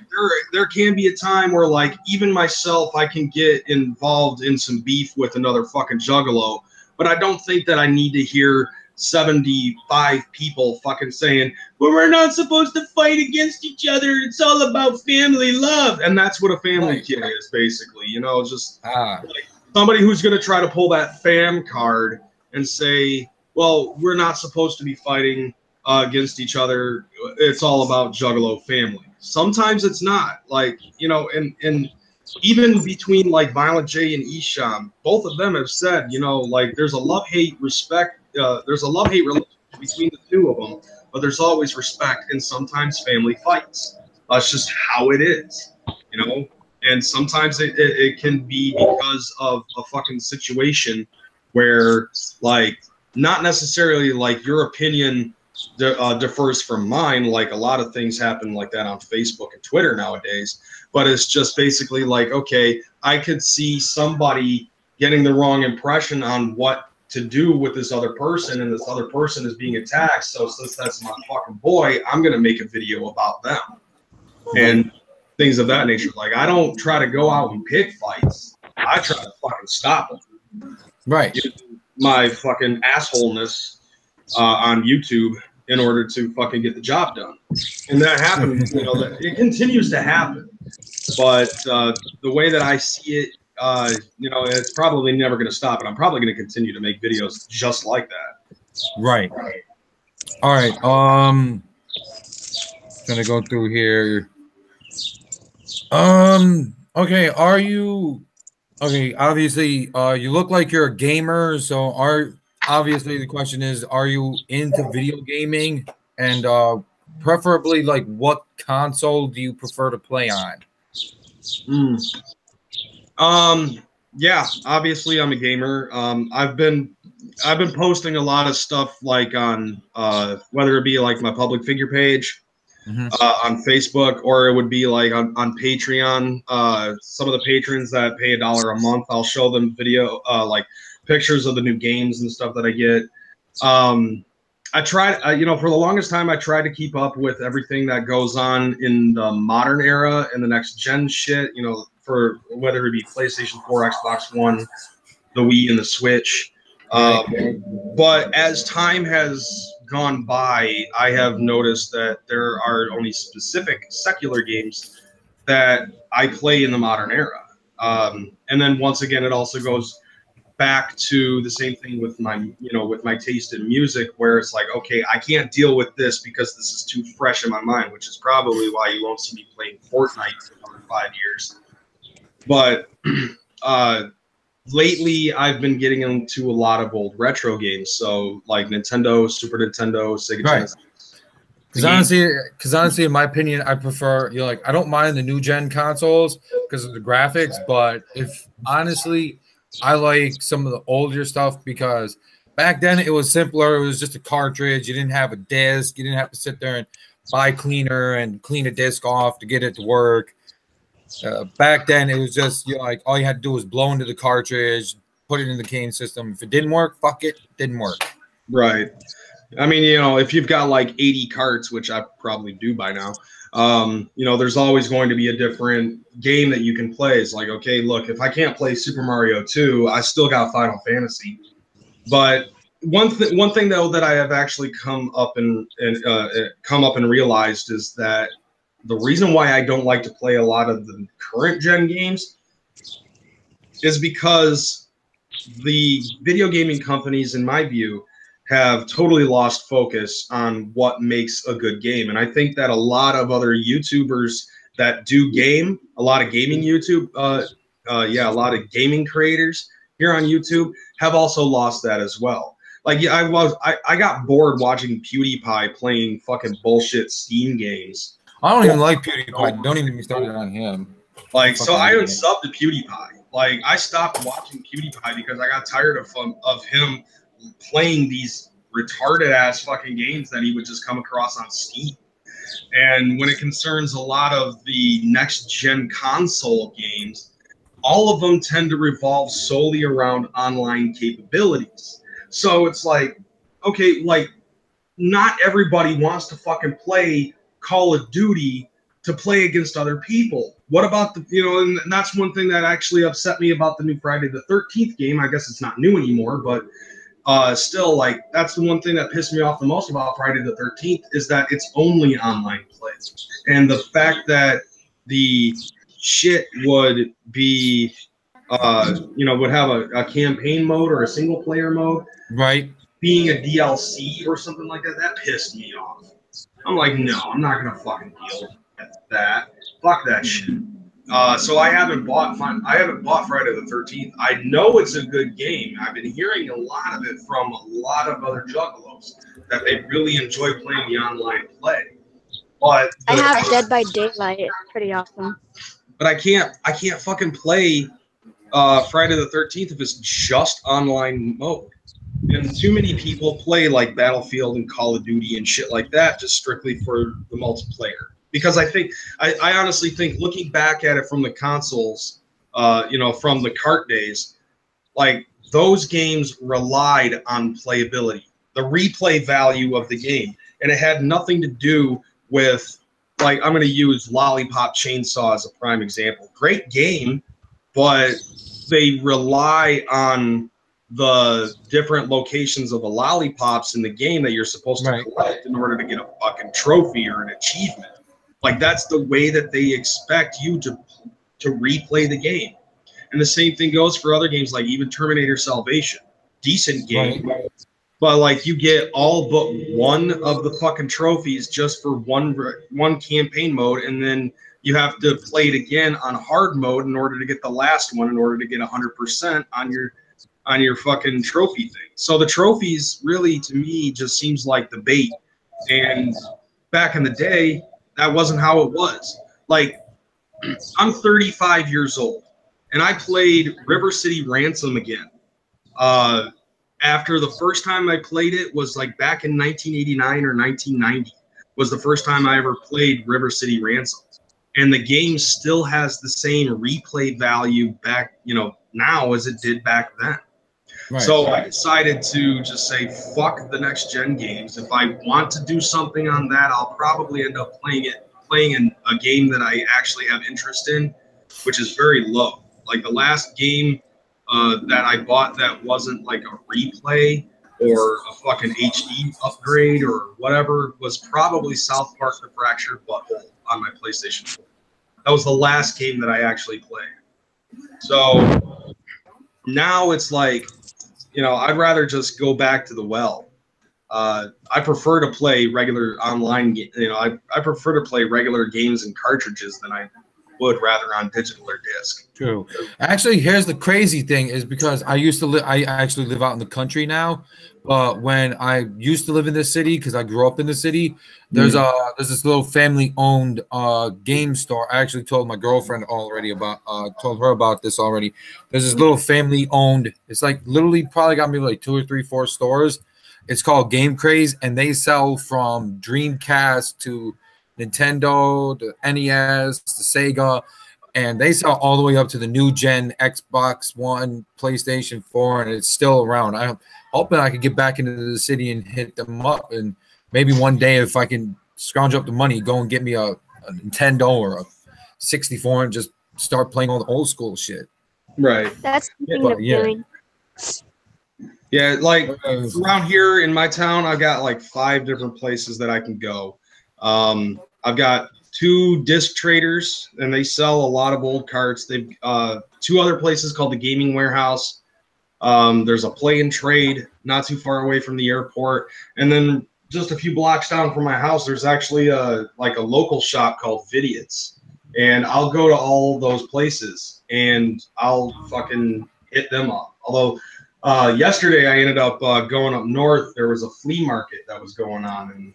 there can be a time where like even myself, I can get involved in some beef with another fucking juggalo, but I don't think that I need to hear 75 people fucking saying, well, we're not supposed to fight against each other. It's all about family love. And that's what a family kid is, basically. Just like somebody who's going to try to pull that fam card and say, well, we're not supposed to be fighting against each other. It's all about Juggalo family. Sometimes it's not. Like, and even between like Violent J and Isham, both of them have said, like there's a love-hate relationship between the two of them, but there's always respect and sometimes family fights. That's just how it is, you know? And sometimes it can be because of a fucking situation where, like, not necessarily like your opinion differs from mine. Like a lot of things happen like that on Facebook and Twitter nowadays, but it's just basically like, okay, I could see somebody getting the wrong impression on what to do with this other person, and this other person is being attacked. So since that's my fucking boy, I'm going to make a video about them. And things of that nature. Like, I don't try to go out and pick fights. I try to fucking stop them. Right. My fucking assholeness on YouTube in order to fucking get the job done. And that happens, you know, that it continues to happen. But the way that I see it, you know, it's probably never going to stop. And I'm probably going to continue to make videos just like that. Right. All right. Gonna go through here. Okay, are you okay? Obviously, you look like you're a gamer, so obviously the question is, are you into video gaming? And preferably, like, what console do you prefer to play on? Yeah, obviously I'm a gamer. I've been posting a lot of stuff like on whether it be like my public figure page, on Facebook, or it would be like on Patreon. Some of the patrons that pay $1 a month, I'll show them video, like pictures of the new games and stuff that I get. I tried, you know, for the longest time, I tried to keep up with everything that goes on in the modern era and the next gen shit, you know, for whether it be PlayStation 4, Xbox One, the Wii, and the Switch. But as time has gone by, I have noticed that there are only specific secular games that I play in the modern era. And then once again, it also goes back to the same thing with my, you know, with my taste in music, where it's like, okay, I can't deal with this because this is too fresh in my mind, which is probably why you won't see me playing Fortnite for another 5 years. But lately, I've been getting into a lot of old retro games, so like Nintendo, Super Nintendo, Sega Genesis. Because honestly, in my opinion, I prefer, you know, like, I don't mind the new gen consoles because of the graphics, but if honestly, I like some of the older stuff because back then it was simpler. It was just a cartridge. You didn't have a disc. You didn't have to sit there and buy cleaner and clean a disc off to get it to work. Back then, it was just, you know, like, all you had to do was blow into the cartridge, put it in the game system. If it didn't work, fuck it, didn't work. Right. I mean, you know, if you've got like 80 carts, which I probably do by now, you know, there's always going to be a different game that you can play. It's like, okay, look, if I can't play Super Mario 2, I still got Final Fantasy. But one thing though that I have actually come up and realized is that the reason why I don't like to play a lot of the current gen games is because the video gaming companies, in my view, have totally lost focus on what makes a good game. And I think that a lot of other YouTubers that do game, a lot of gaming YouTube, a lot of gaming creators here on YouTube have also lost that as well. Like, yeah, I got bored watching PewDiePie playing fucking bullshit Steam games. I don't even like PewDiePie. Don't even get me started on him. Like, so I unsubbed to PewDiePie. Like, I stopped watching PewDiePie because I got tired of him playing these retarded ass fucking games that he would just come across on Steam. And when it concerns a lot of the next gen console games, all of them tend to revolve solely around online capabilities. So it's like, okay, like, not everybody wants to fucking play Call of Duty to play against other people. What about the, you know, and that's one thing that actually upset me about the new Friday the 13th game. I guess it's not new anymore, but still, like, that's the one thing that pissed me off the most about Friday the 13th is that it's only online play. And the fact that the shit would be, you know, would have a campaign mode or a single player mode. Right. Being a DLC or something like that, that pissed me off. I'm like, no, I'm not going to fucking deal with that. Fuck that shit. So I haven't bought Friday the 13th. I know it's a good game. I've been hearing a lot of it from a lot of other juggalos that they really enjoy playing the online play. But I have Dead by Daylight. It's pretty awesome. But I can't fucking play Friday the 13th if it's just online mode. And too many people play like Battlefield and Call of Duty and shit like that just strictly for the multiplayer. Because I honestly think, looking back at it from the consoles, from the cart days, like those games relied on playability, the replay value of the game. And it had nothing to do with, like, I'm going to use Lollipop Chainsaw as a prime example. Great game, but they rely on the different locations of the lollipops in the game that you're supposed to collect in order to get a fucking trophy or an achievement. Like, that's the way that they expect you to replay the game. And the same thing goes for other games, like even Terminator Salvation. Decent game. Right. But, like, you get all but one of the fucking trophies just for one campaign mode, and then you have to play it again on hard mode in order to get the last one, in order to get 100% on your fucking trophy thing. So the trophies really, to me, just seems like the bait. And back in the day, that wasn't how it was. Like, I'm 35 years old, and I played River City Ransom again. After the first time I played it was like back in 1989 or 1990 was the first time I ever played River City Ransom. And the game still has the same replay value back, now as it did back then. Right. So I decided to just say, fuck the next gen games. If I want to do something on that, I'll probably end up playing in a game that I actually have interest in, which is very low. Like the last game that I bought that wasn't like a replay or a fucking HD upgrade or whatever was probably South Park: The Fractured Butthole on my PlayStation 4. That was the last game that I actually played. So now it's like, I'd rather just go back to the well. I prefer to play regular online. I prefer to play regular games and cartridges than I would rather on digital or disc. True. Actually, here's the crazy thing: is because I actually live out in the country now. But when I used to live in the city, because I grew up in the city, there's this little family-owned game store. I actually told my girlfriend told her about this already. There's this little family-owned. It's like literally probably got maybe like 2 or 3, 4 stores. It's called Game Kreyz, and they sell from Dreamcast to Nintendo, the NES, the Sega, and they sell all the way up to the new gen Xbox One, PlayStation 4, and it's still around. I'm hoping I could get back into the city and hit them up, and maybe one day if I can scrounge up the money, go and get me a Nintendo or a 64 and just start playing all the old school shit. Right. That's the thing of doing. Yeah, like around here in my town, I've got like 5 different places that I can go. I've got 2 disc traders, and they sell a lot of old carts. They've 2 other places called the Gaming Warehouse. There's a Play and Trade not too far away from the airport, and then just a few blocks down from my house, there's actually a local shop called Vidiots, and I'll go to all those places and I'll fucking hit them up. Although yesterday I ended up going up north. There was a flea market that was going on, and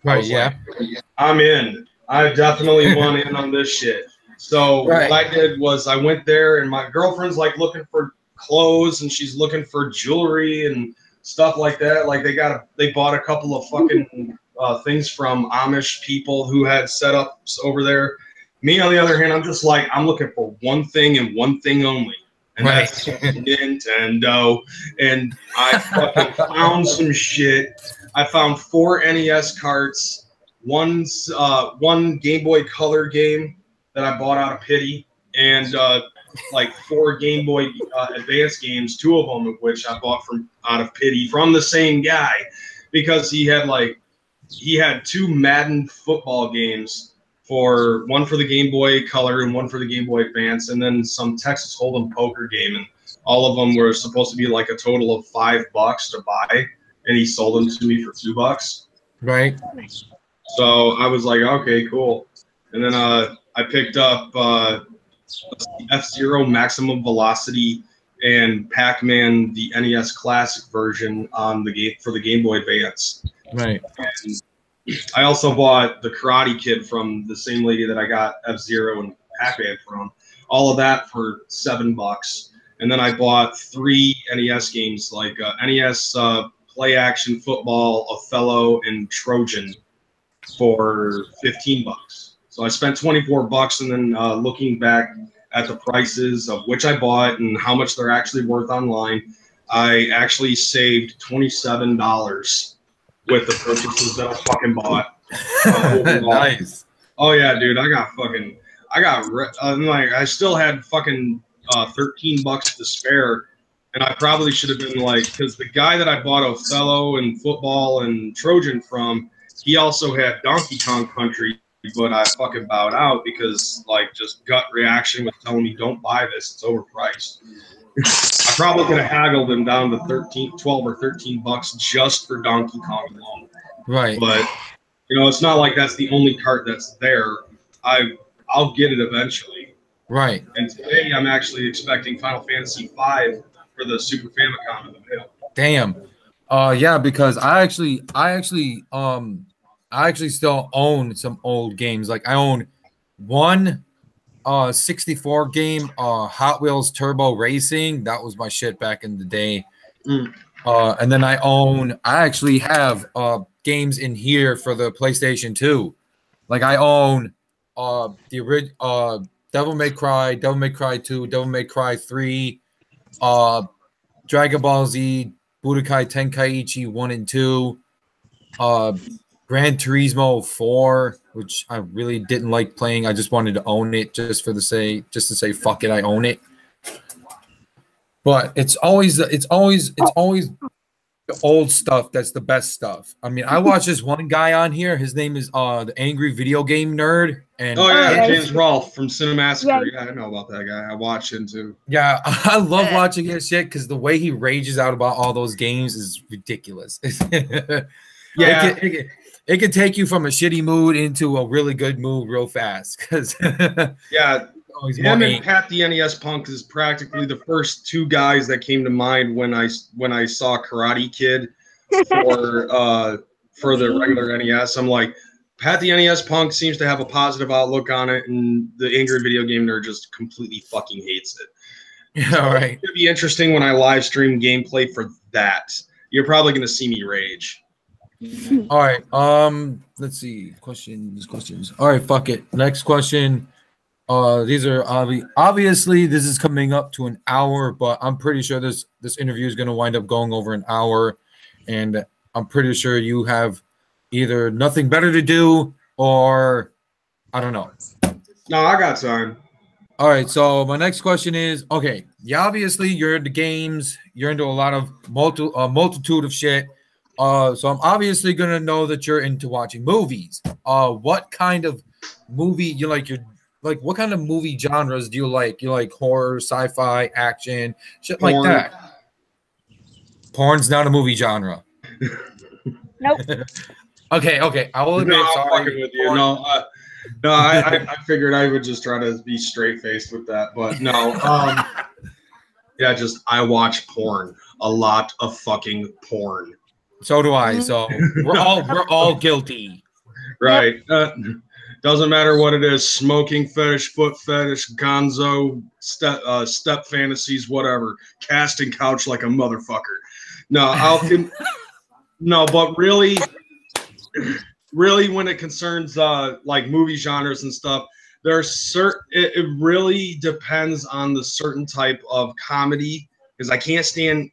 I'm in. I definitely want in on this shit. So what I did was I went there, and my girlfriend's like looking for clothes, and she's looking for jewelry and stuff like that. Like they bought a couple of fucking things from Amish people who had setups over there. Me, on the other hand, I'm just like, I'm looking for one thing and one thing only. And that's Nintendo. And I fucking found some shit. I found 4 NES carts, one Game Boy Color game that I bought out of pity, and like 4 Game Boy Advance games, 2 of them of which I bought out of pity from the same guy, because he had 2 Madden football games, one for the Game Boy Color and one for the Game Boy Advance, and then some Texas Hold'em poker game, and all of them were supposed to be like a total of $5 to buy, and he sold them to me for $2. Right. So I was like, okay, cool. And then I picked up F-Zero Maximum Velocity and Pac-Man, the NES Classic version on the game for the Game Boy Advance. Right. And I also bought the Karate Kid from the same lady that I got F-Zero and Pac-Man from. All of that for $7. And then I bought 3 NES games like NES Play Action Football, Othello, and Trojan for $15. So I spent $24, and then looking back at the prices of which I bought and how much they're actually worth online, I actually saved $27 with the purchases that I fucking bought. Nice. Oh yeah, dude, I still had fucking $13 to spare, and I probably should have been like, because the guy that I bought Othello and Football and Trojan from, he also had Donkey Kong Country, but I fucking bowed out because like just gut reaction was telling me don't buy this, it's overpriced. I probably could have haggled him down to 12 or $13 just for Donkey Kong alone. Right. But you know, it's not like that's the only cart that's there. I'll get it eventually. Right. And today I'm actually expecting Final Fantasy V for the Super Famicom in the mail. Damn. Yeah, because I actually still own some old games. Like I own one 64 game Hot Wheels Turbo Racing. That was my shit back in the day. And then I actually have games in here for the PlayStation 2. Like I own the original Devil May Cry 2, Devil May Cry 3, Dragon Ball Z, Budokai Tenkaichi 1 and 2, Gran Turismo 4, which I really didn't like playing. I just wanted to own it just to say fuck it, I own it. But it's always the old stuff that's the best stuff. I mean, I watch this one guy on here. His name is the Angry Video Game Nerd. And James Rolfe from Cinemassacre. Yeah, I know about that guy. I watch him too. Yeah, I love watching his shit because the way he rages out about all those games is ridiculous. Yeah. It can take you from a shitty mood into a really good mood real fast. Yeah, him and Pat the NES Punk is practically the first 2 guys that came to mind when I saw Karate Kid for the regular NES. I'm like, Pat the NES Punk seems to have a positive outlook on it, and the Angry Video Game Nerd just completely fucking hates it. Yeah, so right. It's gonna be interesting when I live stream gameplay for that. You're probably gonna see me rage. All right. Let's see. Questions. All right. Fuck it. Next question. These are obviously this is coming up to an hour, but I'm pretty sure this interview is going to wind up going over an hour, and I'm pretty sure you have either nothing better to do or I don't know. No, I got time. All right. So my next question is, okay, obviously you're into games, you're into a lot of multitude of shit. So I'm obviously gonna know that you're into watching movies. What kind of movie you like? What kind of movie genres do you like? You like horror, sci-fi, action, shit like that? Porn's not a movie genre. Nope. Okay. I will admit. No, sorry. I'm fucking with you. No, I figured I would just try to be straight faced with that, but no. Yeah, just I watch porn, a lot of fucking porn. So do I. So we're all guilty. Right. Doesn't matter what it is, smoking fetish, foot fetish, gonzo, step fantasies, whatever. Casting couch like a motherfucker. No, but really when it concerns like movie genres and stuff, it really depends on the certain type of comedy, because I can't stand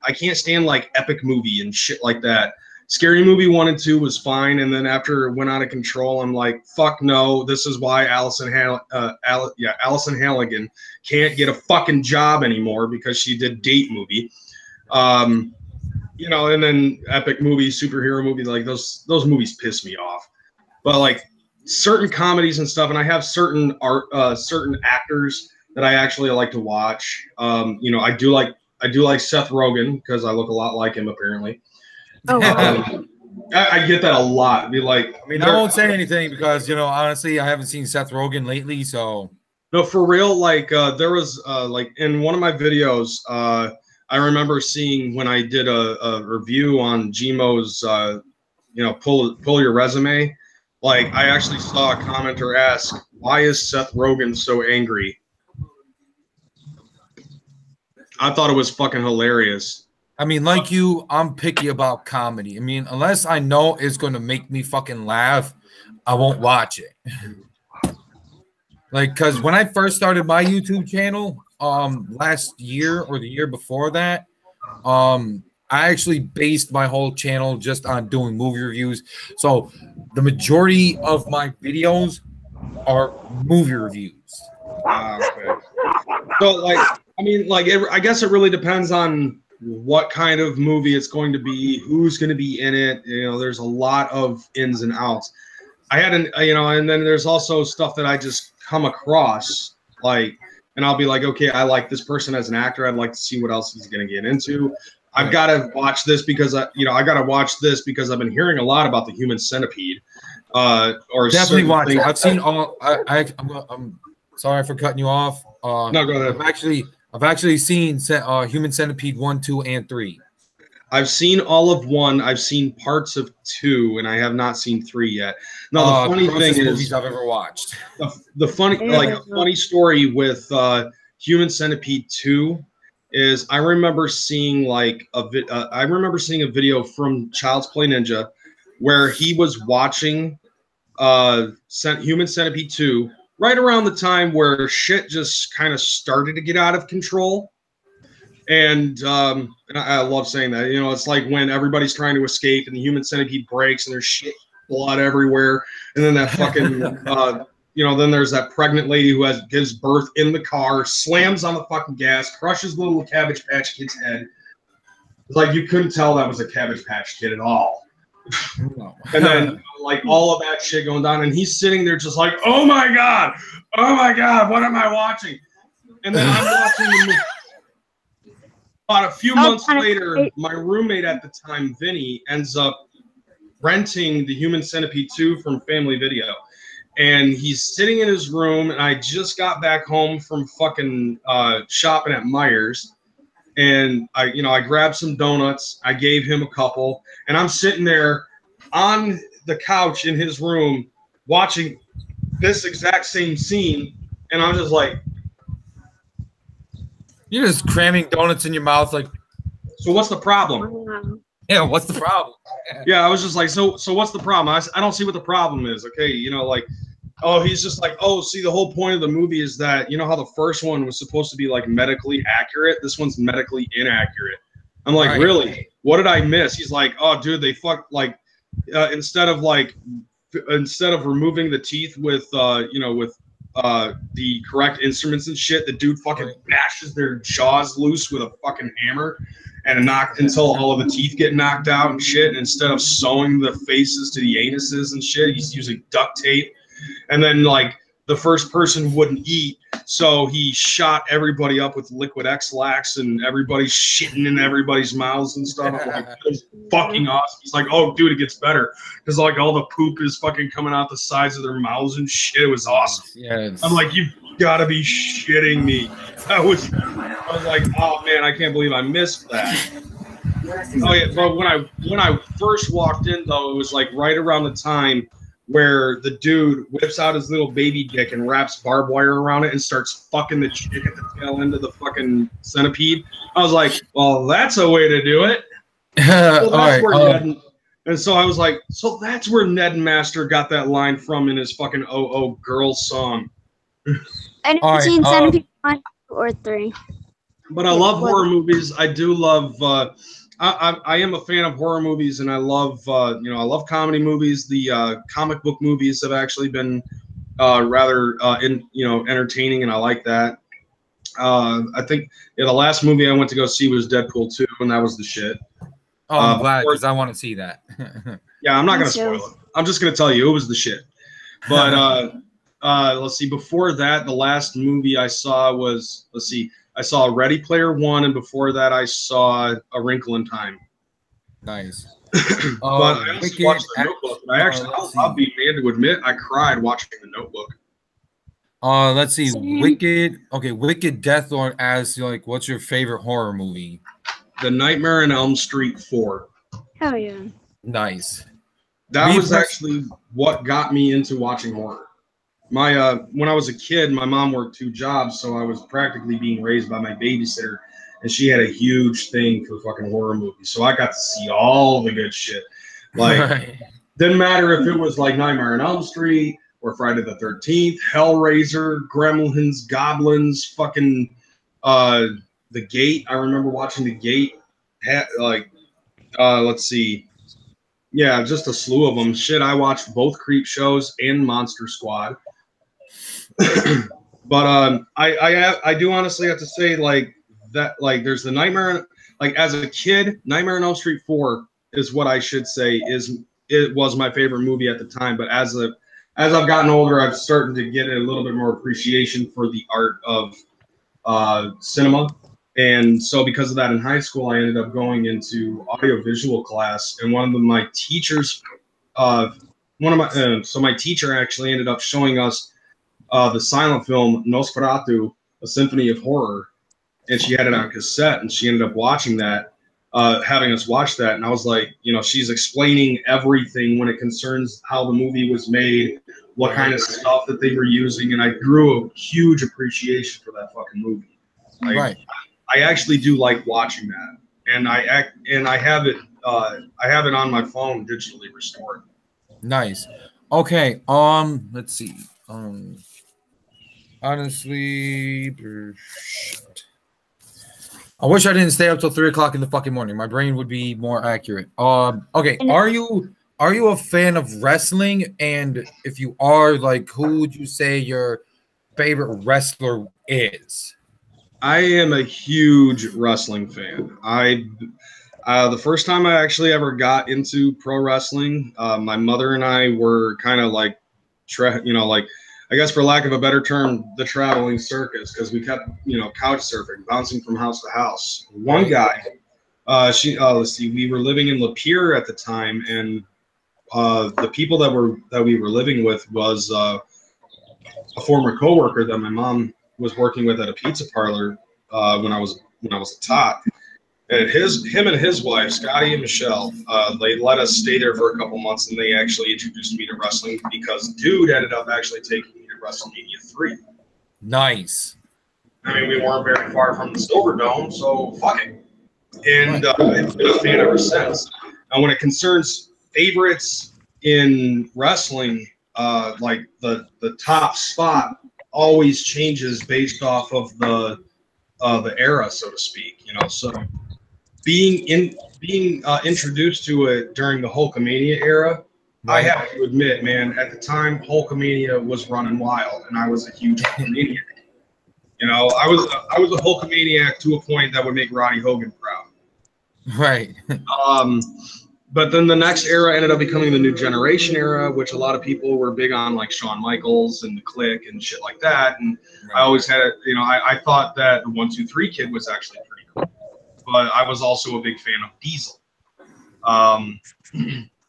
like epic movie and shit like that. Scary Movie 1 and 2 was fine, and then after it went out of control, I'm like, fuck no. This is why Allison Halligan can't get a fucking job anymore, because she did Date Movie. You know, and then epic movie, superhero movie, like those movies piss me off. But like certain comedies and stuff, and I have certain actors that I actually like to watch. You know, I do like Seth Rogen because I look a lot like him apparently. Oh, I get that a lot. Be like, I mean, I won't say anything because, you know, honestly, I haven't seen Seth Rogen lately, so. No, for real. Like there was like in one of my videos, I remember seeing when I did a review on Gmo's, you know, pull your resume. Like I actually saw a commenter ask, "Why is Seth Rogen so angry?" I thought it was fucking hilarious. I mean, like you, I'm picky about comedy. I mean, unless I know it's going to make me fucking laugh, I won't watch it. Like, because when I first started my YouTube channel, last year or the year before that, I actually based my whole channel just on doing movie reviews. So the majority of my videos are movie reviews. Okay. So, like, I mean, like, I guess it really depends on what kind of movie it's going to be, who's going to be in it. You know, there's a lot of ins and outs. I had you know, and then there's also stuff that I just come across, like, and I'll be like, okay, I like this person as an actor. I'd like to see what else he's going to get into. I've got to watch this because you know, I got to watch this because I've been hearing a lot about the Human Centipede. Or definitely watch it. I've seen all. I'm sorry for cutting you off. No, go ahead. I've actually seen Human Centipede 1, 2, and 3. I've seen all of 1. I've seen parts of 2, and I have not seen 3 yet. Now the funny thing is, movies I've ever watched. The funny, like a funny story with Human Centipede 2 is I remember seeing like I remember seeing a video from Child's Play Ninja where he was watching Human Centipede 2 right around the time where shit just kind of started to get out of control. And I love saying that. You know, it's like when everybody's trying to escape and the Human Centipede breaks and there's shit, blood everywhere. And then that fucking, you know, then there's that pregnant lady who gives birth in the car, slams on the fucking gas, crushes the little Cabbage Patch Kid's head. It's like you couldn't tell that was a Cabbage Patch Kid at all. No. And then like all of that shit going down, and he's sitting there just like, oh my god, what am I watching? And then I'm watching the movie. About a few months later, my roommate at the time, Vinny, ends up renting the Human Centipede 2 from Family Video. And he's sitting in his room, and I just got back home from fucking shopping at Myers. And I grabbed some donuts. I gave him a couple, and I'm sitting there on the couch in his room watching this exact same scene, and I'm just like, you're just cramming donuts in your mouth, like. So what's the problem? Yeah, what's the problem? Yeah, I was just like, so what's the problem? I don't see what the problem is. Okay, you know, like, oh, he's just like, oh, see, the whole point of the movie is that, you know how the first one was supposed to be like medically accurate? This one's medically inaccurate. I'm like, really? What did I miss? He's like, oh, dude, they fucked, like, instead of removing the teeth with, you know, with the correct instruments and shit, the dude fucking bashes their jaws loose with a fucking hammer and until all of the teeth get knocked out and shit. And instead of sewing the faces to the anuses and shit, he's using duct tape. And then like the first person wouldn't eat, so he shot everybody up with liquid X-Lax, and everybody's shitting in everybody's mouths and stuff. Like, it was fucking awesome. He's like, oh, dude, it gets better because like all the poop is fucking coming out the sides of their mouths and shit. It was awesome. Yes. I'm like, you've got to be shitting me. I was like, oh man, I can't believe I missed that. Oh yeah, but when I first walked in though, it was like right around the time where the dude whips out his little baby dick and wraps barbed wire around it and starts fucking the chick at the tail end of the fucking centipede. I was like, well, that's a way to do it. So that's where and so I was like, so that's where Ned Master got that line from in his fucking Oh Girls song. I never seen Centipede 1 or 3. But I love horror movies. I do love I am a fan of horror movies, and I love you know, I love comedy movies. The comic book movies have actually been rather entertaining, and I like that. I think the last movie I went to go see was Deadpool 2, and that was the shit. Oh, I'm glad, because I want to see that. Yeah, I'm not going to spoil it. I'm just going to tell you it was the shit. But let's see. Before that, the last movie I saw was, I saw Ready Player One, and before that, I saw A Wrinkle in Time. Nice. But I also watched The Notebook. I'll be man to admit, I cried watching The Notebook. Let's see. Same. Wicked. Okay, Wicked Deathlord asks you, like, what's your favorite horror movie? The Nightmare on Elm Street 4. Hell yeah. Nice. That Me was pers- actually what got me into watching horror. My when I was a kid, my mom worked 2 jobs, so I was practically being raised by my babysitter, and she had a huge thing for fucking horror movies. So I got to see all the good shit. Like, didn't matter if it was like Nightmare on Elm Street or Friday the 13th, Hellraiser, Gremlins, Goblins, fucking The Gate. I remember watching The Gate. Let's see. Yeah, just a slew of them. Shit, I watched both Creep shows and Monster Squad. But I do honestly have to say, like, that, like, there's the Nightmare, like, as a kid, Nightmare on Elm Street 4 is what I should say it was my favorite movie at the time. But as I've gotten older, I've started to get a little bit more appreciation for the art of cinema. And so because of that, in high school, I ended up going into audiovisual class, and one of my teachers, so my teacher actually ended up showing us the silent film Nosferatu, A Symphony of Horror, and she had it on cassette, and she ended up watching that, having us watch that, and I was like, you know, she's explaining everything when it concerns how the movie was made, what kind of stuff that they were using, and I grew a huge appreciation for that fucking movie. Like, Right. I actually do like watching that, and I have it on my phone digitally restored. Nice. Okay. Let's see. Honestly, I wish I didn't stay up till 3 o'clock in the fucking morning. My brain would be more accurate. Okay. Are you a fan of wrestling? And if you are, like, who would you say your favorite wrestler is? I am a huge wrestling fan. The first time I actually ever got into pro wrestling, my mother and I were kind of like, like, I guess for lack of a better term, the traveling circus, because we kept, couch surfing, bouncing from house to house. One guy, let's see, we were living in Lapeer at the time, and the people that we were living with was a former coworker that my mom was working with at a pizza parlor when I was a tot. And him and his wife, Scotty and Michelle, they let us stay there for a couple months, and they actually introduced me to wrestling because dude ended up actually taking me to WrestleMania 3. Nice. I mean, we weren't very far from the Silverdome, so fuck it. And I've been a fan ever since. And when it concerns favorites in wrestling, like the top spot always changes based off of the era, so to speak. So being introduced to it during the Hulkamania era, I have to admit, man, at the time Hulkamania was running wild, and I was a huge Hulkamaniac. I was a Hulkamaniac to a point that would make Roddy Hogan proud. Right. But then the next era ended up becoming the New Generation era, which a lot of people were big on, like Shawn Michaels and the Clique and shit like that. And I always had, I thought that the 1, 2, 3 Kid was actually pretty cool. But I was also a big fan of Diesel.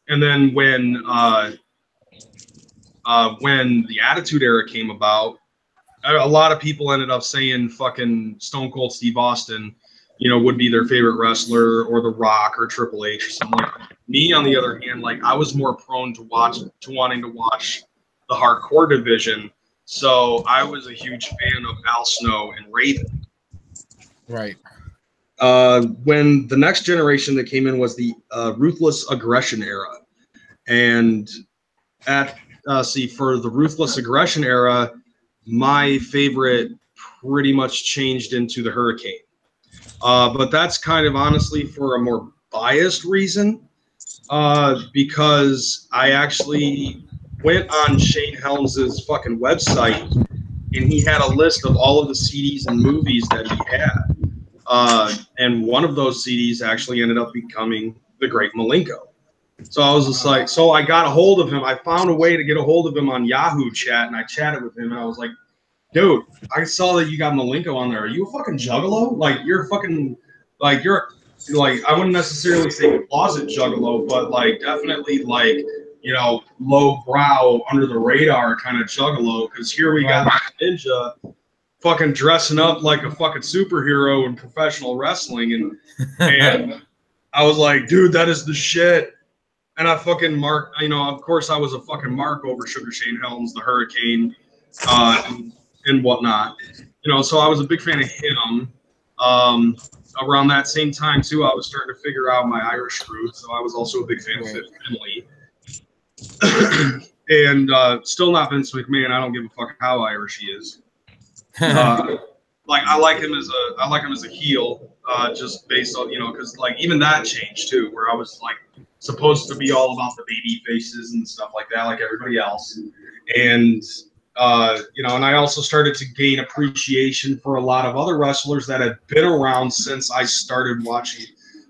And then when the Attitude Era came about, a lot of people ended up saying fucking Stone Cold Steve Austin, would be their favorite wrestler, or The Rock, or Triple H, or something like that. Me, on the other hand, like, I was more prone to wanting to watch the hardcore division, so I was a huge fan of Al Snow and Raven. Right. When the next generation that came in was the Ruthless Aggression era, and for the Ruthless Aggression era, my favorite pretty much changed into the Hurricane. But that's kind of honestly for a more biased reason, because I actually went on Shane Helms's fucking website, and he had a list of all of the CDs and movies that he had. And one of those CDs actually ended up becoming The Great Malenko. So I was just like, so I got a hold of him. I found a way to get a hold of him on Yahoo Chat, and I chatted with him, and I was like, dude, I saw that you got Malenko on there. Are you a fucking juggalo? Like, you're fucking, like, you're, like, I wouldn't necessarily say closet juggalo, but, like, definitely, like, you know, low brow, under the radar kind of juggalo. Because here we got Ninja fucking dressing up like a fucking superhero in professional wrestling, and I was like, dude, that is the shit. And I fucking marked, you know, of course I was a fucking mark over Sugar Shane Helms, the Hurricane, and whatnot. You know, so I was a big fan of him. Around that same time, too, I was starting to figure out my Irish roots, so I was also a big fan of Finley. And still not Vince McMahon. I don't give a fuck how Irish he is. Like I like him as a heel, just based on, you know, because like even that changed too, where I was like supposed to be all about the baby faces and stuff like that, like everybody else, and you know, and I also started to gain appreciation for a lot of other wrestlers that had been around since I started watching,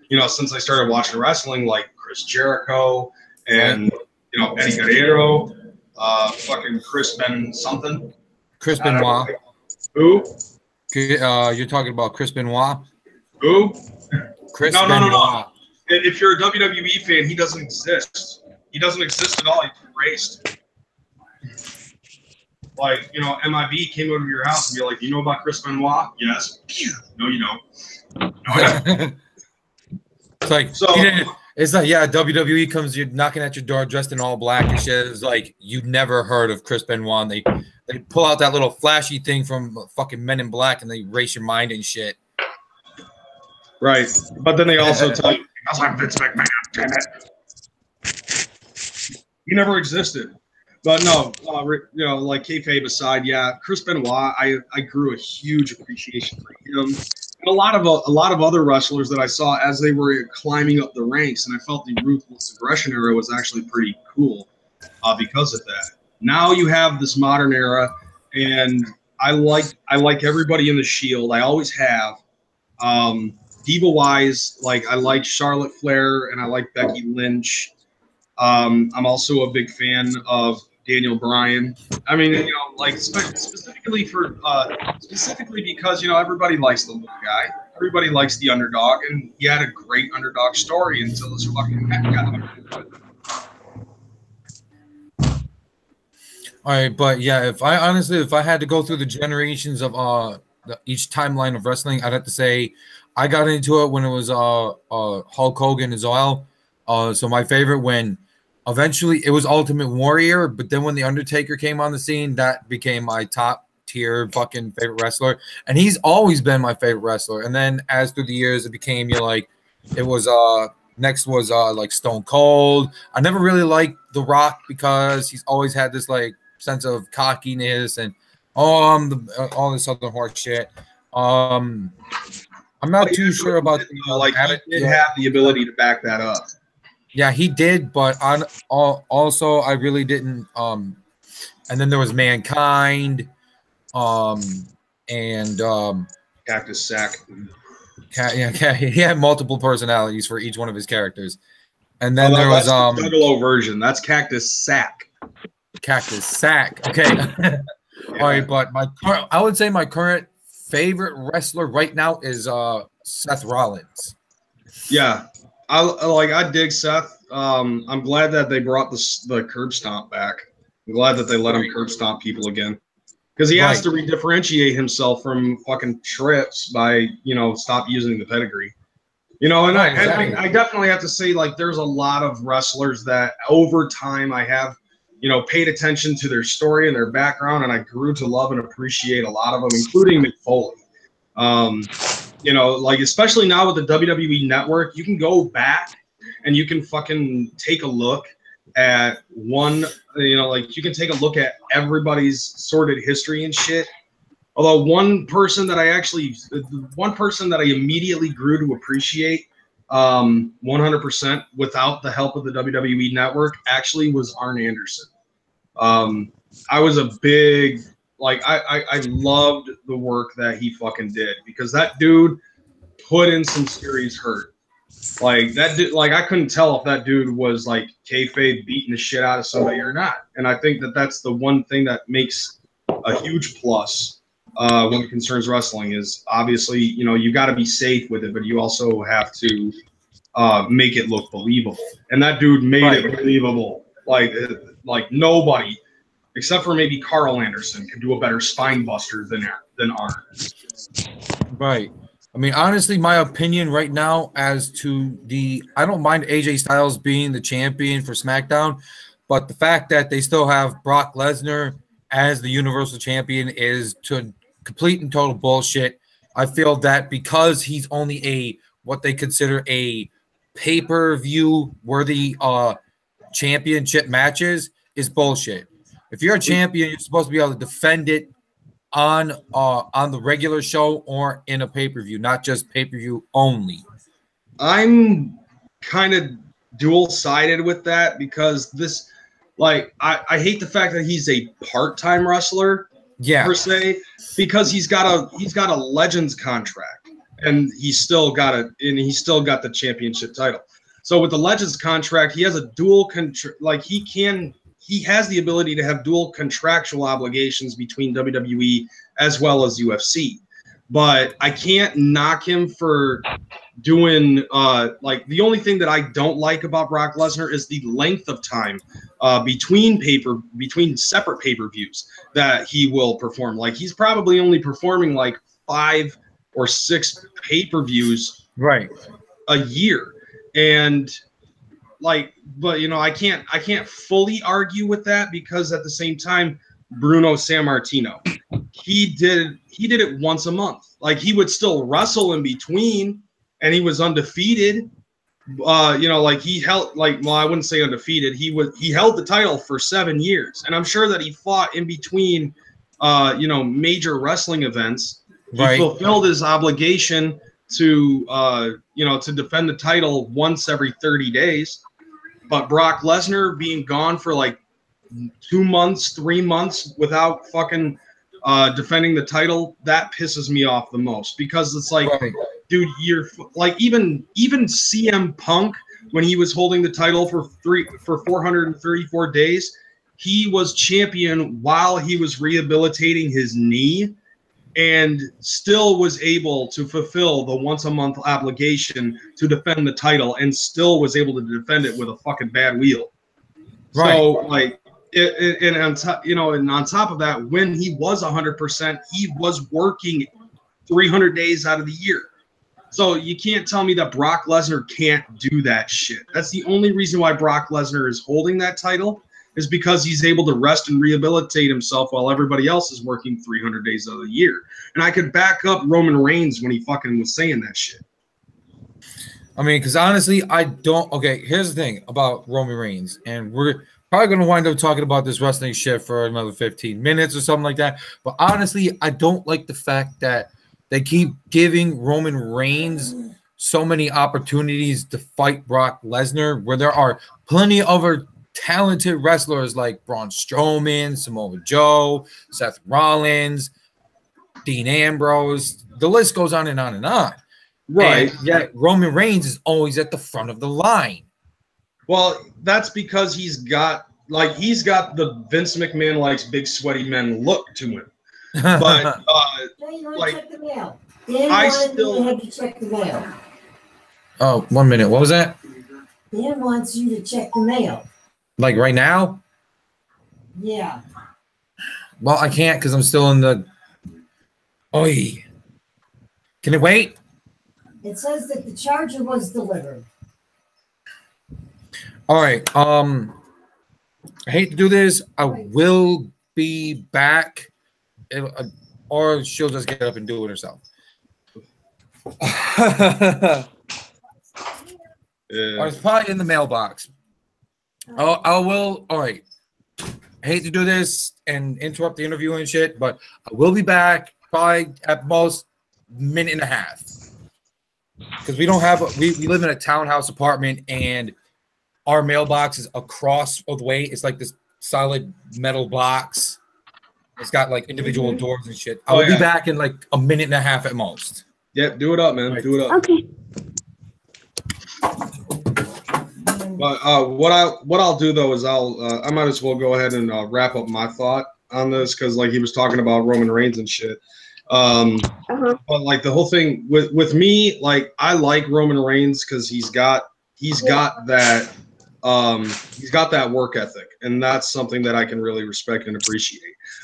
you know, wrestling, like Chris Jericho and you know Eddie Guerrero, fucking Chris Benoit. Who? You're talking about Chris Benoit? Who? Benoit. No. If you're a WWE fan, he doesn't exist. He doesn't exist at all. He's erased. Like, you know, MIB came over to your house and be like, you know about Chris Benoit? Yes. No, you don't. No, I don't. It's like, so, it's like, yeah, WWE comes, you're knocking at your door dressed in all black and shit. It's like, you've never heard of Chris Benoit. And they pull out that little flashy thing from fucking Men in Black and they erase your mind and shit. Right. But then they also tell you, I'm Vince McMahon, damn it. He never existed. But no, you know, like kayfabe aside, yeah, Chris Benoit, I grew a huge appreciation for him. And a lot of other wrestlers that I saw as they were climbing up the ranks, and I felt the Ruthless Aggression era was actually pretty cool because of that. Now you have this modern era, and I like everybody in the Shield. I always have. Diva-wise, like I like Charlotte Flair and I like Becky Lynch. I'm also a big fan of Daniel Bryan. I mean, you know, like specifically because, you know, everybody likes the little guy. Everybody likes the underdog, and he had a great underdog story until his fucking neck got up. All right, but yeah, if I had to go through the generations of each timeline of wrestling, I'd have to say I got into it when it was Hulk Hogan as well. So my favorite when eventually it was Ultimate Warrior, but then when the Undertaker came on the scene, that became my top tier fucking favorite wrestler, and he's always been my favorite wrestler. And then as through the years, it became next was like Stone Cold. I never really liked The Rock because he's always had this like sense of cockiness and all this other horse shit. I'm not too sure about like he did have the ability to back that up. Yeah, he did, but also I really didn't. And then there was Mankind, and Cactus Sack. He had multiple personalities for each one of his characters. And then there was the Juggalo version. That's Cactus Sack. Cactus Sack. Okay. Yeah. All right, but I would say my current favorite wrestler right now is Seth Rollins. Yeah. I dig Seth. I'm glad that they brought the curb stomp back. I'm glad that they let him curb stomp people again, because he has to redifferentiate himself from fucking Trips by, you know, stop using the pedigree. You know, and I definitely have to say, like, there's a lot of wrestlers that over time I have, you know, paid attention to their story and their background, and I grew to love and appreciate a lot of them, including Mick Foley. You know, like, especially now with the WWE Network, you can go back and you can fucking take a look at you know, like, you can take a look at everybody's sordid history and shit. Although one person that I immediately grew to appreciate 100% without the help of the WWE Network actually was Arn Anderson. I was a big, like, I loved the work that he fucking did, because that dude put in some serious hurt. Like, that dude, like, I couldn't tell if that dude was like kayfabe beating the shit out of somebody or not. And I think that that's the one thing that makes a huge plus when it concerns wrestling is, obviously, you know, you got to be safe with it, but you also have to make it look believable. And that dude made it believable. Like nobody, except for maybe Carl Anderson, can do a better spine buster than Arn. Right. I mean, honestly, my opinion right now as to I don't mind AJ Styles being the champion for SmackDown, but the fact that they still have Brock Lesnar as the Universal Champion is to complete and total bullshit. I feel that because he's only what they consider a pay-per-view worthy championship matches is bullshit. If you're a champion, you're supposed to be able to defend it on the regular show or in a pay-per-view, not just pay-per-view only. I'm kind of dual-sided with that because this, like, I hate the fact that he's a part-time wrestler, per se, because he's got a Legends contract and he's still got the championship title. So with the Legends contract, he has a dual he has the ability to have dual contractual obligations between WWE as well as UFC. But I can't knock him for doing the only thing that I don't like about Brock Lesnar is the length of time between separate pay-per-views that he will perform. Like he's probably only performing like 5 or 6 pay-per-views a year. And but I can't fully argue with that because at the same time, Bruno Sammartino, he did it once a month. Like he would still wrestle in between, and he was undefeated. He held I wouldn't say undefeated. He held the title for 7 years, and I'm sure that he fought in between, major wrestling events. He fulfilled his obligation to defend the title once every 30 days. But Brock Lesnar being gone for like 2 months, 3 months without fucking defending the title, that pisses me off the most because it's like, dude, you're like even CM Punk when he was holding the title for 434 days, he was champion while he was rehabilitating his knee and still was able to fulfill the once a month obligation to defend the title and still was able to defend it with a fucking bad wheel. So and on top of that, when he was 100%, he was working 300 days out of the year. So you can't tell me that Brock Lesnar can't do that shit. That's the only reason why Brock Lesnar is holding that title is because he's able to rest and rehabilitate himself while everybody else is working 300 days of the year. And I could back up Roman Reigns when he fucking was saying that shit. I mean, because honestly, I don't. Okay, here's the thing about Roman Reigns, and we're probably going to wind up talking about this wrestling shit for another 15 minutes or something like that. But honestly, I don't like the fact that they keep giving Roman Reigns so many opportunities to fight Brock Lesnar, where there are plenty of other talented wrestlers like Braun Strowman, Samoa Joe, Seth Rollins, Dean Ambrose. The list goes on and on and on. Right. And yet Roman Reigns is always at the front of the line. Well, that's because he's got the Vince McMahon likes big sweaty men look to him. But check the mail. Dan still had to check the mail. Oh, 1 minute. What was that? Dan wants you to check the mail. Like right now? Yeah. Well, I can't because I'm still in the. Oi. Can it wait? It says that the charger was delivered. All right. I hate to do this. I will be back, or she'll just get up and do it herself. It's probably in the mailbox. I will. All right. I hate to do this and interrupt the interview and shit, but I will be back probably at most minute and a half because we don't have. We live in a townhouse apartment and our mailbox is across the way. It's like this solid metal box. It's got like individual doors and shit. I will be back in like a minute and a half at most. Yep, do it up, man. Right. Do it up. Okay. But what I'll do though is I might as well go ahead and wrap up my thought on this because like he was talking about Roman Reigns and shit. But like the whole thing with me, like I like Roman Reigns because he's got that He's got that work ethic, and that's something that I can really respect and appreciate.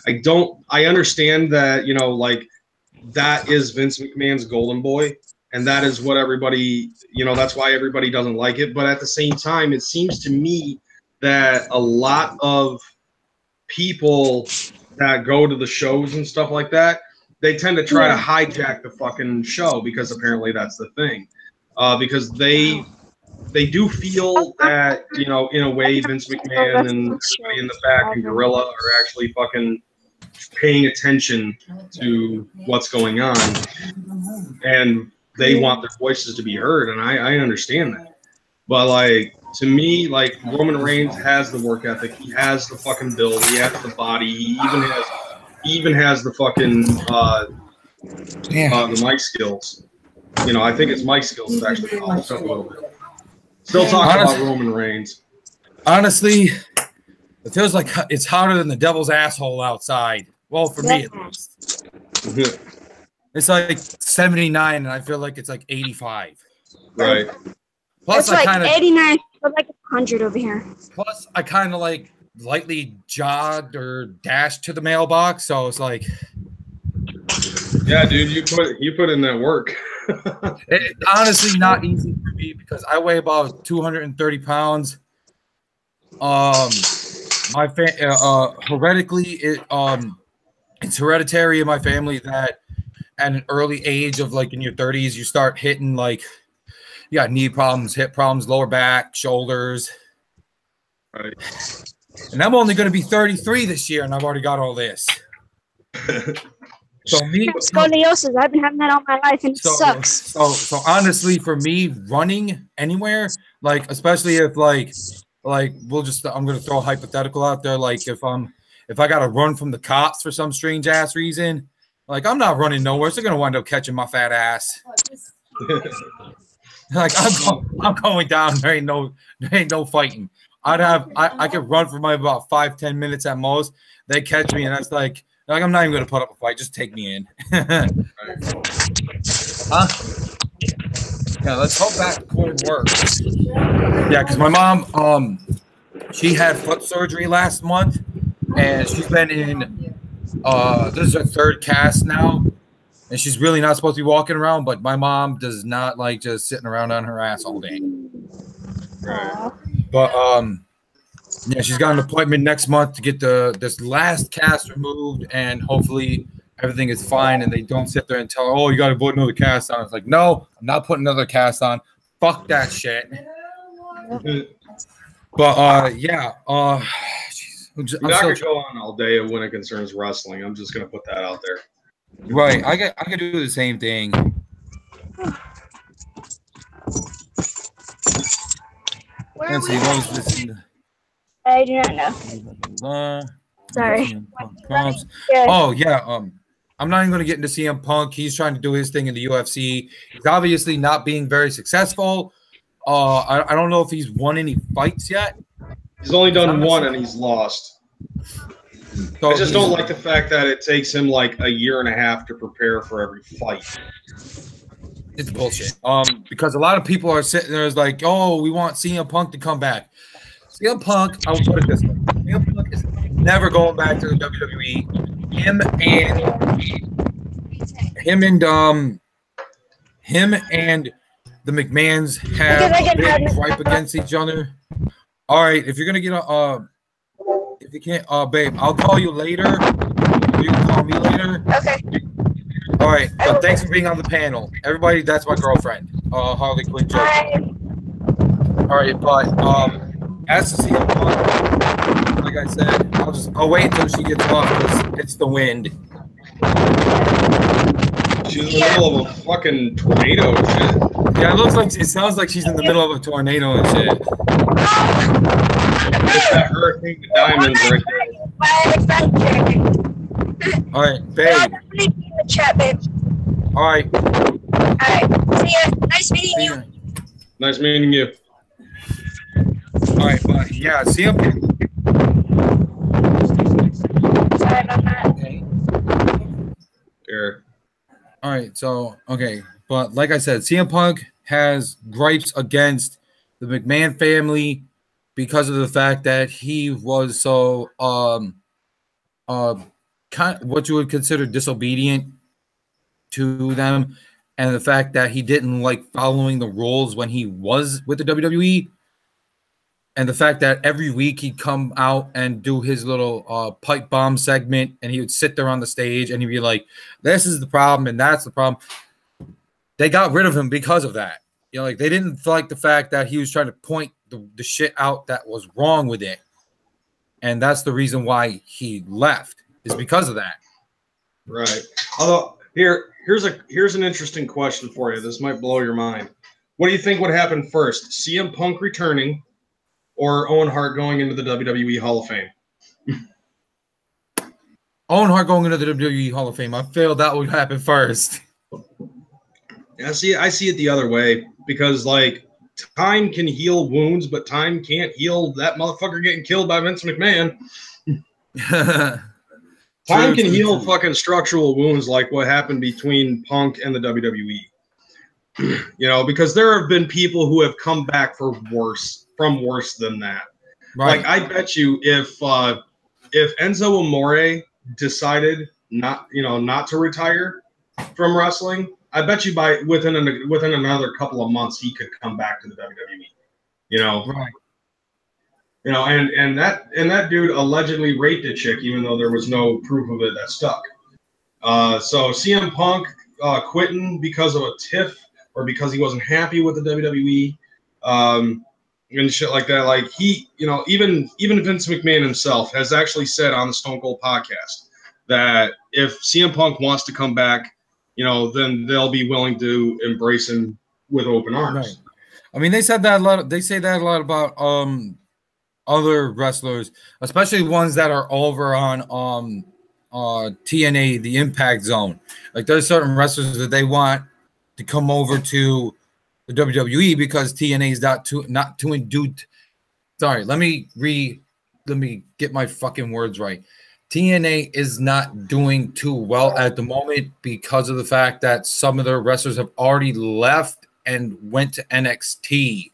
I understand that, you know, like, that is Vince McMahon's golden boy, and that is what everybody, you know, that's why everybody doesn't like it. But at the same time, it seems to me that a lot of people that go to the shows and stuff like that, they tend to try to hijack the fucking show, because apparently that's the thing. Because they do feel that, you know, in a way, Vince McMahon and everybody in the back and Gorilla are actually fucking paying attention to what's going on, and they want their voices to be heard, and I understand that. But, like, to me, like, Roman Reigns has the work ethic, he has the fucking build, he has the body, he even has the fucking the mic skills. You know, I think it's mic skills that actually polished up a little bit. Still talking about Roman Reigns. Honestly, it feels like it's hotter than the devil's asshole outside. Well, for me, at least. It's like 79, and I feel like it's like 85. Right. Plus, it's like 89, but like 100 over here. Plus, I kind of like lightly jogged or dashed to the mailbox, so it's like, yeah, dude, you put in that work. It's honestly not easy for me because I weigh about 230 pounds. Hereditally, it's hereditary in my family that at an early age of like in your 30s, you start hitting like, you got knee problems, hip problems, lower back, shoulders. Right. And I'm only going to be 33 this year, and I've already got all this. So me, scoliosis. I've been having that all my life, and it sucks. So honestly, for me, running anywhere, like especially if like I'm gonna throw a hypothetical out there, like if I gotta run from the cops for some strange ass reason, like I'm not running nowhere. So they're gonna wind up catching my fat ass. Like I'm going down. There ain't no fighting. I could run for my about 5-10 minutes at most. They catch me, and that's like I'm not even gonna put up a fight. Just take me in. Huh? Yeah, let's hope that could work. Yeah, because my mom, she had foot surgery last month, and she's been in. This is her third cast now, and she's really not supposed to be walking around. But my mom does not like just sitting around on her ass all day. Right. But yeah, she's got an appointment next month to get this last cast removed, and hopefully everything is fine, and they don't sit there and tell her, oh, you got to put another cast on. It's like, no, I'm not putting another cast on. Fuck that shit. But yeah, geez. I'm not gonna go on all day when it concerns wrestling. I'm just gonna put that out there. Right, I can do the same thing. Let's see, what was this? I do not know. Sorry. Oh yeah. I'm not even going to get into CM Punk. He's trying to do his thing in the UFC. He's obviously not being very successful. I don't know if he's won any fights yet. He's only done one, and he's lost. So I just don't like the fact that it takes him like a year and a half to prepare for every fight. It's bullshit. Because a lot of people are sitting there is like, oh, we want CM Punk to come back. CM Punk, I will put it this way: CM Punk is never going back to the WWE. Him and the McMahons have a big gripe against each other. All right, if you're gonna get if you can't, babe, I'll call you later. You can call me later. Okay. All right, but thanks for being on the panel, everybody. That's my girlfriend, Harley Quinn. All right, but as to CM Punk, like I said, I'll wait until she gets off because it's the wind. She's in the middle of a fucking tornado and shit. Yeah, it sounds like she's in the middle of a tornado and shit. It's that Hurricane Diamonds right there. All right, babe. In the chat, babe. All right. All right. See ya. Nice meeting you. Nice meeting you. All right, but yeah, CM Punk. Sorry about that. Okay. Sure. All right, so okay, but like I said, CM Punk has gripes against the McMahon family because of the fact that he was so what you would consider disobedient to them, and the fact that he didn't like following the rules when he was with the WWE, and the fact that every week he'd come out and do his little pipe bomb segment, and he would sit there on the stage and he'd be like, this is the problem and that's the problem. They got rid of him because of that. You know, like they didn't like the fact that he was trying to point the shit out that was wrong with it. And that's the reason why he left, is because of that. Right. Although here's an interesting question for you. This might blow your mind. What do you think would happen first? CM Punk returning or Owen Hart going into the WWE Hall of Fame? Owen Hart going into the WWE Hall of Fame. I feel that would happen first. I see it the other way, because like time can heal wounds, but time can't heal that motherfucker getting killed by Vince McMahon. Time can heal fucking structural wounds like what happened between Punk and the WWE. You know, because there have been people who have come back from worse than that. Right. Like I bet you if Enzo Amore decided not to retire from wrestling, I bet you within another couple of months he could come back to the WWE. You know, right? You know, and that dude allegedly raped a chick, even though there was no proof of it that stuck. So CM Punk quitting because of a tiff or because he wasn't happy with the WWE, and shit like that. Like he, you know, even Vince McMahon himself has actually said on the Stone Cold podcast that if CM Punk wants to come back, you know, then they'll be willing to embrace him with open arms. Right. I mean, they said that a lot. They say that a lot about other wrestlers, especially ones that are over on TNA, the Impact Zone. Like there's certain wrestlers that they want to come over to the WWE because TNA is not too induced. Sorry, let me get my fucking words right. TNA is not doing too well at the moment because of the fact that some of their wrestlers have already left and went to NXT.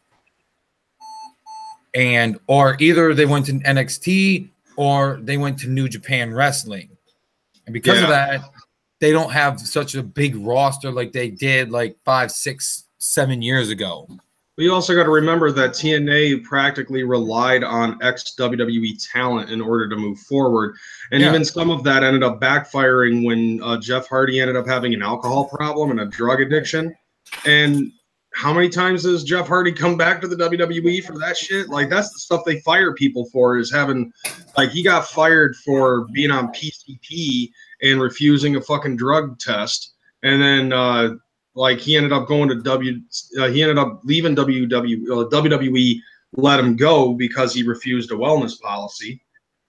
Or either they went to NXT or they went to New Japan Wrestling. And because of that, they don't have such a big roster like they did like 5, 6, 7 years ago. But you also got to remember that TNA practically relied on ex-WWE talent in order to move forward. And even some of that ended up backfiring when Jeff Hardy ended up having an alcohol problem and a drug addiction. And how many times has Jeff Hardy come back to the WWE for that shit? Like, that's the stuff they fire people for, is having, like, he got fired for being on PCP and refusing a fucking drug test. And then, like, he ended up going to he ended up leaving WWE let him go because he refused a wellness policy.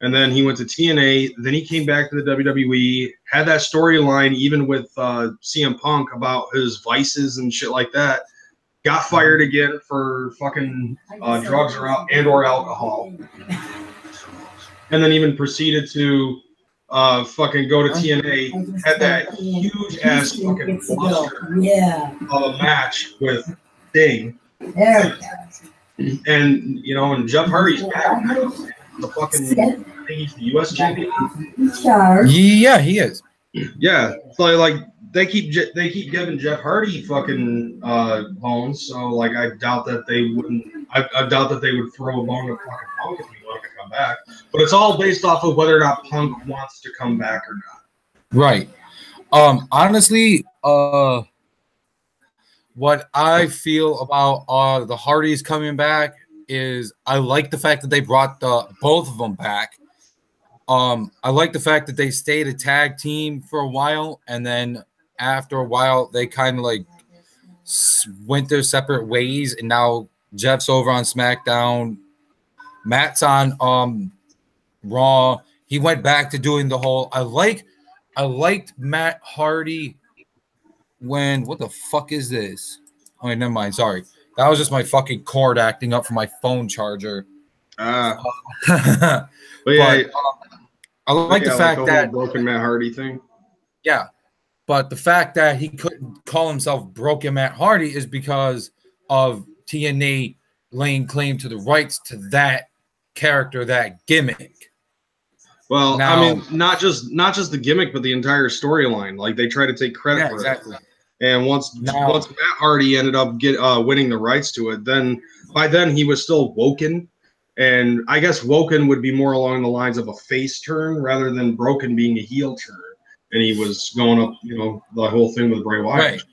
And then he went to TNA. Then he came back to the WWE, had that storyline even with CM Punk about his vices and shit like that. Got fired again for fucking drugs or alcohol. And then even proceeded to fucking go to TNA, had that huge ass fucking cluster of a match with Sting. And you know, and Jeff Hardy's back. The fucking, I think he's the US champion. Yeah, he is. Yeah. So like they keep giving Jeff Hardy fucking bones. So like I doubt that they wouldn't. I doubt that they would throw a bone to fucking Punk if he wanted to come back. But it's all based off of whether or not Punk wants to come back or not. Right. Honestly, what I feel about the Hardys coming back is I like the fact that they brought both of them back. I like the fact that they stayed a tag team for a while, and then after a while they kind of like went their separate ways, and now Jeff's over on SmackDown, Matt's on Raw. He went back to doing the whole. I liked Matt Hardy when what the fuck is this? Oh, wait, never mind. Sorry, that was just my fucking cord acting up for my phone charger. But yeah, I like the fact that broken Matt Hardy thing. Yeah, but the fact that he couldn't call himself Broken Matt Hardy is because of TNA laying claim to the rights to that character, that gimmick. Well, Now, I mean, not just the gimmick, but the entire storyline. Like they try to take credit for exactly. it. And once Matt Hardy ended up winning the rights to it, then by then he was still Woken. And I guess Woken would be more along the lines of a face turn rather than Broken being a heel turn. And he was going up, you know, the whole thing with Bray Wyatt. Right.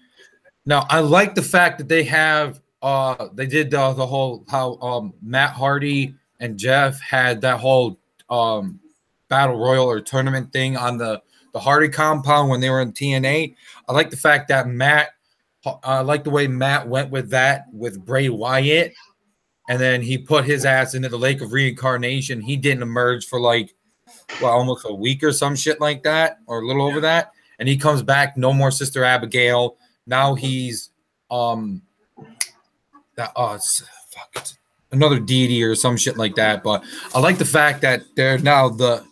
Now, I like the fact that they have they did the whole how Matt Hardy and Jeff had that whole battle royal or tournament thing on the Hardy compound when they were in TNA. I like the fact that I like the way Matt went with that with Bray Wyatt, and then he put his ass into the Lake of Reincarnation. He didn't emerge for like almost a week or some shit like that, or a little over that, and he comes back. No more Sister Abigail. Now he's another deity or some shit like that. But I like the fact that they're now the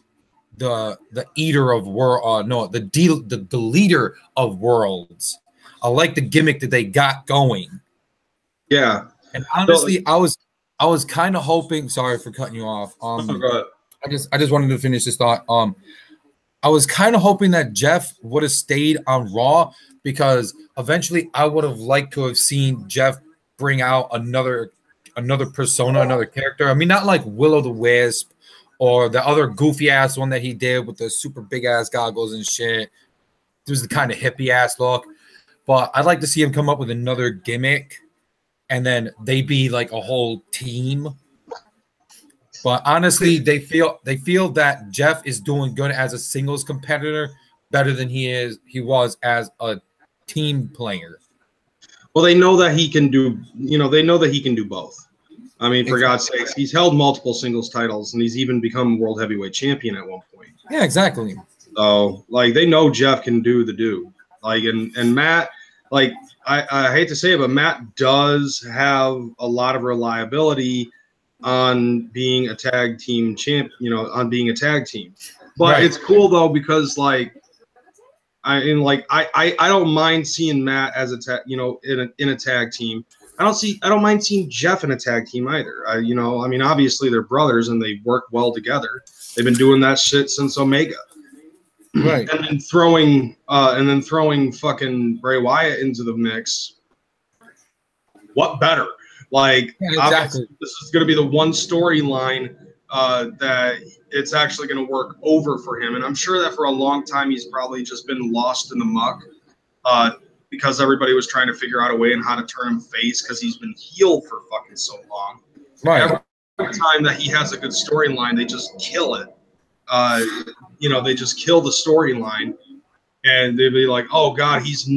eater of world. The leader of worlds. I like the gimmick that they got going. Yeah, and honestly, I was kind of hoping. Sorry for cutting you off. I just wanted to finish this thought. I was kind of hoping that Jeff would have stayed on Raw, because eventually I would have liked to have seen Jeff bring out another persona, another character. I mean, not like Will-O-the-Wisp or the other goofy ass one that he did with the super big ass goggles and shit. It was the kind of hippie ass look. But I'd like to see him come up with another gimmick, and then they be like a whole team. But honestly, they feel that Jeff is doing good as a singles competitor, better than he was as a team player. Well, they know that he can do, they know that he can do both. I mean, for God's sakes, he's held multiple singles titles, and he's even become world heavyweight champion at one point. Yeah, exactly. So, like, they know Jeff can do the do. Like, and Matt, like, I hate to say it, but Matt does have a lot of reliability on being a tag team on being a tag team. But It's cool though, because like I don't mind seeing Matt as in a tag team. I don't mind seeing Jeff in a tag team either. I mean, obviously they're brothers and they work well together. They've been doing that shit since Omega. Right. And then throwing fucking Bray Wyatt into the mix. What better? Like, exactly. This is going to be the one storyline that it's actually going to work over for him. And I'm sure that for a long time he's probably just been lost in the muck because everybody was trying to figure out a way and how to turn him face, because he's been heel for fucking so long. Right. Every time that he has a good storyline, they just kill it. They just kill the storyline, and they'd be like, oh God, he's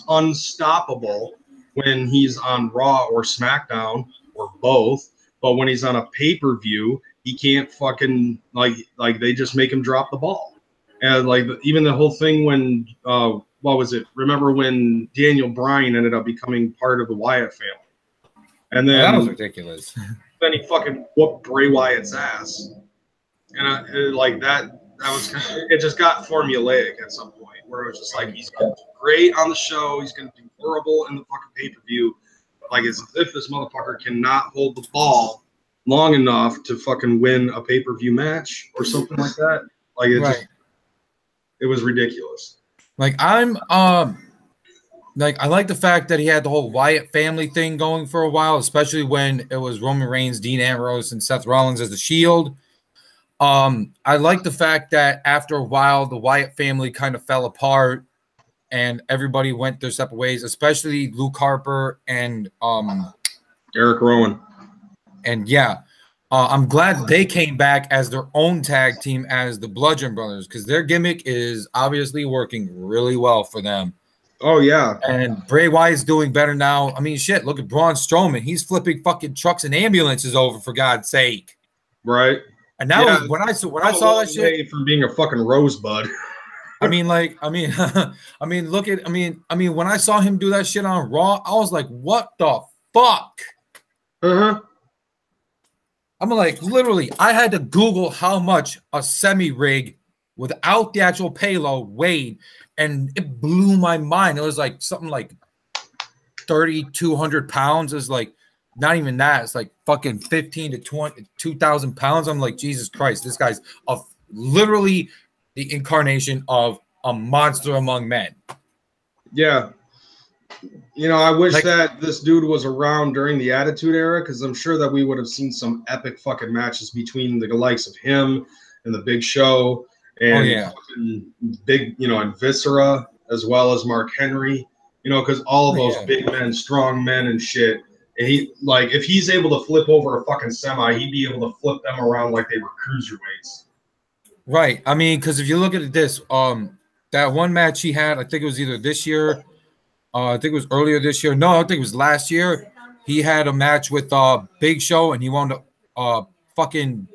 unstoppable when he's on Raw or SmackDown or both. But when he's on a pay-per-view, he can't fucking like they just make him drop the ball. And like even the whole thing when what was it? Remember when Daniel Bryan ended up becoming part of the Wyatt family? And then that was ridiculous. Then he fucking whooped Bray Wyatt's ass. And it just got formulaic at some point, where it was just like, he's going to do great on the show, he's going to do horrible in the fucking pay-per-view, like as if this motherfucker cannot hold the ball long enough to fucking win a pay-per-view match or something like that. Like it was ridiculous. Like I like the fact that he had the whole Wyatt family thing going for a while, especially when it was Roman Reigns, Dean Ambrose, and Seth Rollins as the Shield. I like the fact that after a while, the Wyatt family kind of fell apart and everybody went their separate ways, especially Luke Harper and Eric Rowan. And I'm glad they came back as their own tag team as the Bludgeon Brothers, because their gimmick is obviously working really well for them. Oh, yeah. And Bray Wyatt's doing better now. I mean, shit, look at Braun Strowman. He's flipping fucking trucks and ambulances over, for God's sake. Right. And now when I saw that shit from being a fucking rosebud. I mean, when I saw him do that shit on Raw, I was like, what the fuck? Uh-huh. I'm like, literally, I had to Google how much a semi-rig without the actual payload weighed, and it blew my mind. It was like something like 3,200 pounds. Is like, not even that. It's like fucking 15 to 20, 2,000 pounds. I'm like, Jesus Christ, this guy's literally the incarnation of a monster among men. Yeah. You know, I wish Like, that this dude was around during the Attitude Era, because I'm sure that we would have seen some epic fucking matches between the likes of him and the Big Show and fucking big, you know, and Viscera, as well as Mark Henry, you know, because all of those big men, strong men and shit. And he, like, if he's able to flip over a fucking semi, he'd be able to flip them around like they were cruiserweights. Right. I mean, because if you look at this, that one match he had, I think it was either this year, I think it was earlier this year. No, I think it was last year. He had a match with Big Show, and he wound up fucking,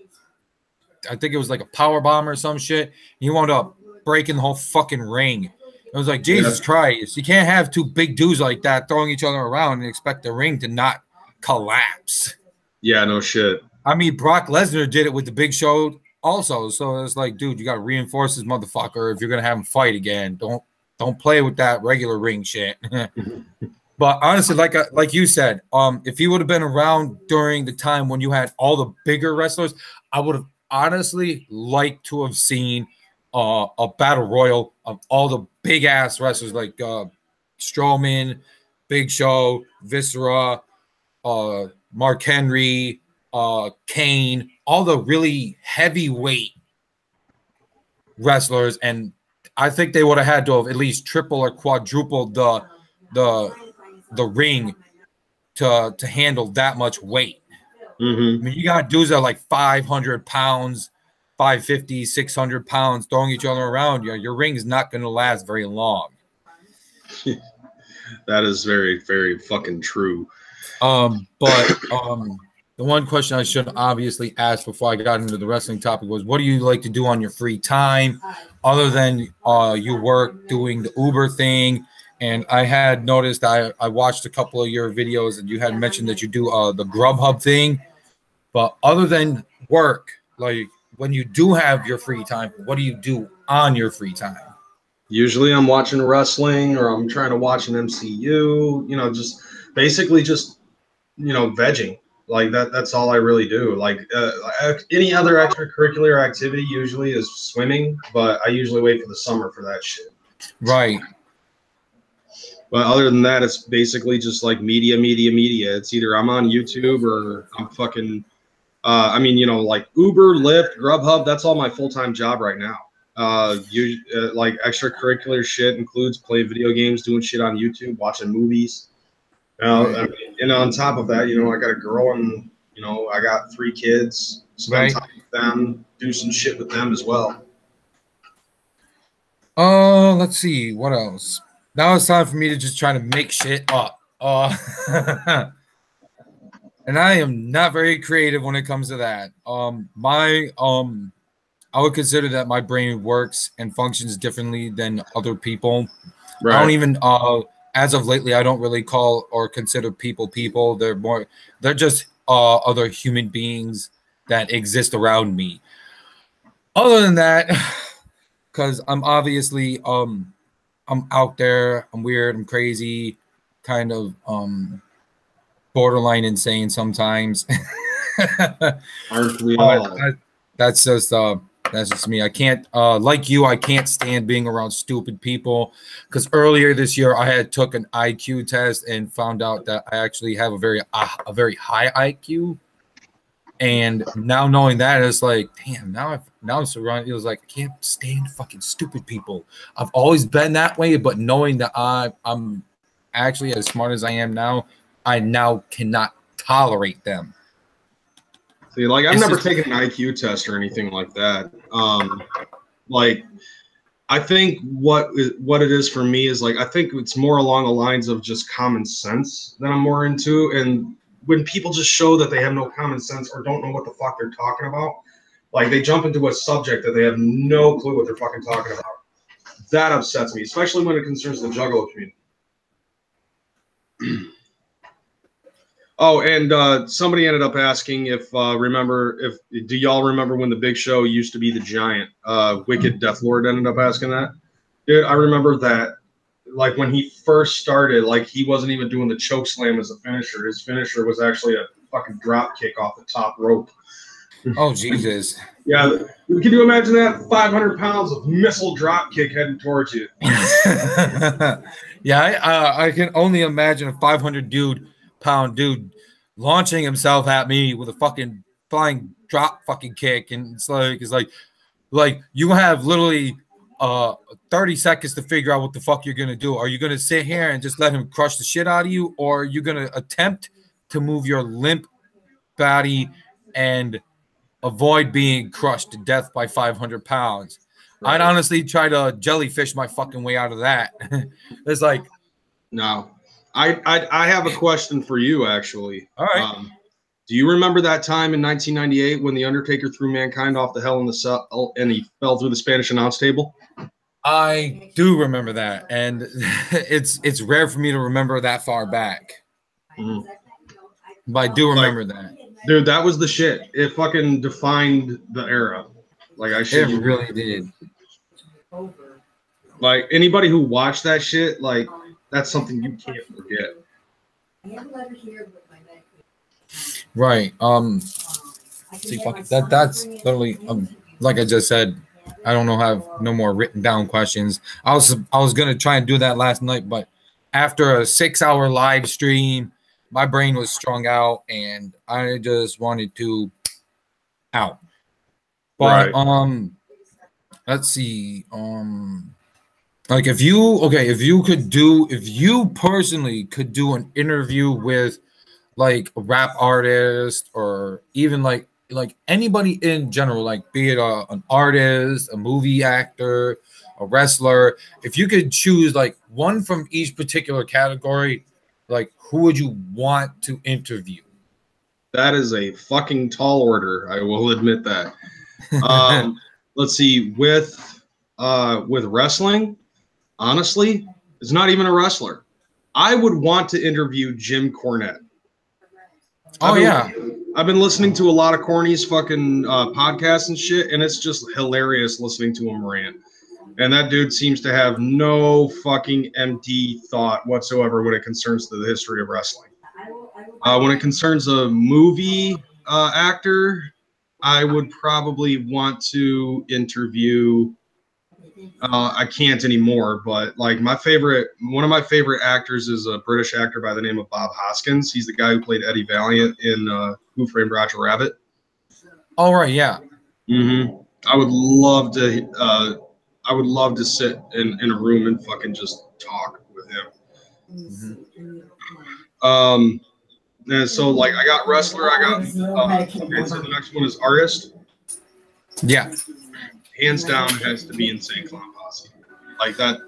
I think it was like a power bomb or some shit. He wound up breaking the whole fucking ring. It was like, Jesus Christ, you can't have two big dudes like that throwing each other around and expect the ring to not collapse. Yeah, no shit. I mean, Brock Lesnar did it with the Big Show also. So it's like, dude, you got to reinforce this motherfucker if you're going to have him fight again. Don't play with that regular ring shit. But honestly, like you said, if he would have been around during the time when you had all the bigger wrestlers, I would have honestly liked to have seen a battle royal of all the big ass wrestlers like Strowman, Big Show, Viscera, Mark Henry, Kane, all the really heavyweight wrestlers, and I think they would have had to have at least triple or quadrupled the ring to handle that much weight. Mm-hmm. I mean, you got dudes that are like 500 pounds, 550, 600 pounds throwing each other around. Your ring is not going to last very long. That is very, very fucking true. But the one question I should obviously ask before I got into the wrestling topic was, what do you like to do on your free time other than you work doing the Uber thing? And I had noticed, I watched a couple of your videos and you had mentioned that you do the Grubhub thing. But other than work, like when you do have your free time, what do you do on your free time? Usually I'm watching wrestling, or I'm trying to watch an MCU, you know, just basically just, you know, vegging. Like that's all I really do. Like any other extracurricular activity usually is swimming, but I usually wait for the summer for that shit. Right. But other than that, it's basically just like media. It's either I'm on YouTube or I'm fucking, I mean, you know, like Uber, Lyft, Grubhub, that's all my full-time job right now. Like extracurricular shit includes playing video games, doing shit on YouTube, watching movies. And on top of that, you know, I got a girl and, you know, I got 3 kids, spend time with them, do some shit with them as well. Let's see. What else? Now it's time for me to just try to make shit up. And I am not very creative when it comes to that. I would consider that my brain works and functions differently than other people. Right. I don't even as of lately, I don't really call or consider people. They're just other human beings that exist around me. Other than that, because I'm obviously I'm out there, I'm weird, I'm crazy, kind of borderline insane sometimes. Aren't we all? That's just me. I can't like you. I can't stand being around stupid people. Because earlier this year, I had took an IQ test and found out that I actually have a very high IQ. And now knowing that, it's like, damn. Now I'm surrounded. It was like, I can't stand fucking stupid people. I've always been that way, but knowing that I'm actually as smart as I am now, I now cannot tolerate them. See, like I've never taken an IQ test or anything like that. Like I think what it is for me is like I think it's more along the lines of just common sense that I'm more into. And when people just show that they have no common sense or don't know what the fuck they're talking about, like they jump into a subject that they have no clue what they're fucking talking about. That upsets me, especially when it concerns the Juggalo community. Oh, and somebody ended up asking do y'all remember when the Big Show used to be the Giant? Wicked Death Lord ended up asking that. Dude, I remember that like when he first started, like he wasn't even doing the choke slam as a finisher. His finisher was actually a fucking drop kick off the top rope. Oh Jesus! Yeah, can you imagine that? 500 pounds of missile drop kick heading towards you. Yeah, I can only imagine a 500-pound dude launching himself at me with a fucking flying drop fucking kick, and it's like you have literally 30 seconds to figure out what the fuck you're gonna do. Are you gonna sit here and just let him crush the shit out of you, or are you gonna attempt to move your limp body and avoid being crushed to death by 500 pounds? Right. I'd honestly try to jellyfish my fucking way out of that. It's like, no, I have a question for you, actually. All right. Do you remember that time in 1998 when The Undertaker threw Mankind off the Hell in the Cell and he fell through the Spanish announce table? I do remember that, and it's rare for me to remember that far back. Mm. But I do remember that. Dude, that was the shit. It fucking defined the era. Like I should. It really did. Like anybody who watched that shit, like that's something you can't forget. Right. See, fuck that's literally like I just said. I don't know. Have no more written down questions. I was gonna try and do that last night, but after a 6-hour live stream, my brain was strung out, and I just wanted to out. But right. Let's see. Like if you personally could do an interview with like a rap artist or even like anybody in general, like be it an artist, a movie actor, a wrestler, if you could choose like one from each particular category, like who would you want to interview? That is a fucking tall order. I will admit that. Let's see, with wrestling, honestly, it's not even a wrestler. I would want to interview Jim Cornette. I've been listening to a lot of Corny's fucking podcasts and shit, and it's just hilarious listening to him rant. And that dude seems to have no fucking empty thought whatsoever when it concerns the history of wrestling. When it concerns a movie actor, I would probably want to interview. I can't anymore, but like one of my favorite actors is a British actor by the name of Bob Hoskins. He's the guy who played Eddie Valiant in Who Framed Roger Rabbit. All right, yeah. Mm-hmm. I would love to sit in a room and fucking just talk with him. Mm-hmm. And so like I got wrestler, I got the next one is artist. Yeah. Hands down, it has to be Insane Clown Posse. Like that,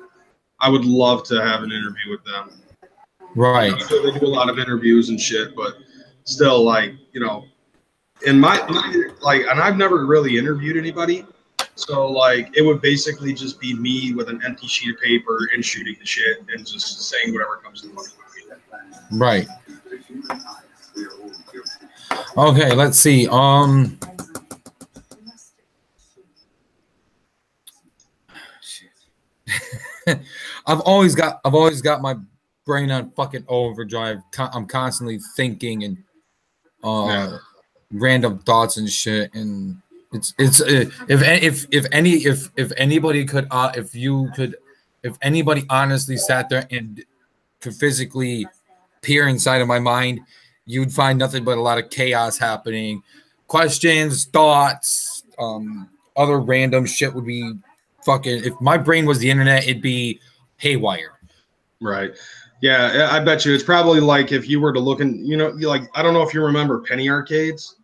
I would love to have an interview with them. Right. So they do a lot of interviews and shit, but still, like, you know, in my like, and I've never really interviewed anybody, so like, it would basically just be me with an empty sheet of paper and shooting the shit and just saying whatever comes to mind. Right. Okay, let's see. I've always got my brain on fucking overdrive. I'm constantly thinking and random thoughts and shit. And if anybody honestly sat there and could physically peer inside of my mind, you'd find nothing but a lot of chaos happening. Questions, thoughts, other random shit would be fucking. If my brain was the internet, it'd be haywire. Right. Yeah, I bet you it's probably like if you were to look in, you know, like I don't know if you remember penny arcades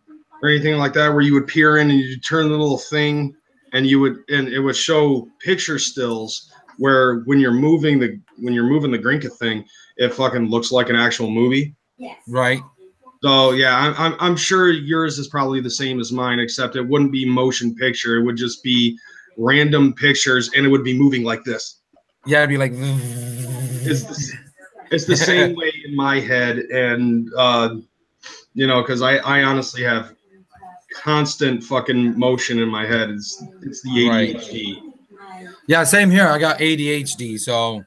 or anything like that, where you would peer in and you turn the little thing and it would show picture stills where when you're moving the Grinka thing, it fucking looks like an actual movie. Yes. Right. So yeah, I'm sure yours is probably the same as mine, except it wouldn't be motion picture. It would just be random pictures, and it would be moving like this. Yeah, it'd be like. It's the same way in my head, and you know, because I honestly have constant fucking motion in my head. It's the ADHD. Right. Yeah, same here. I got ADHD, so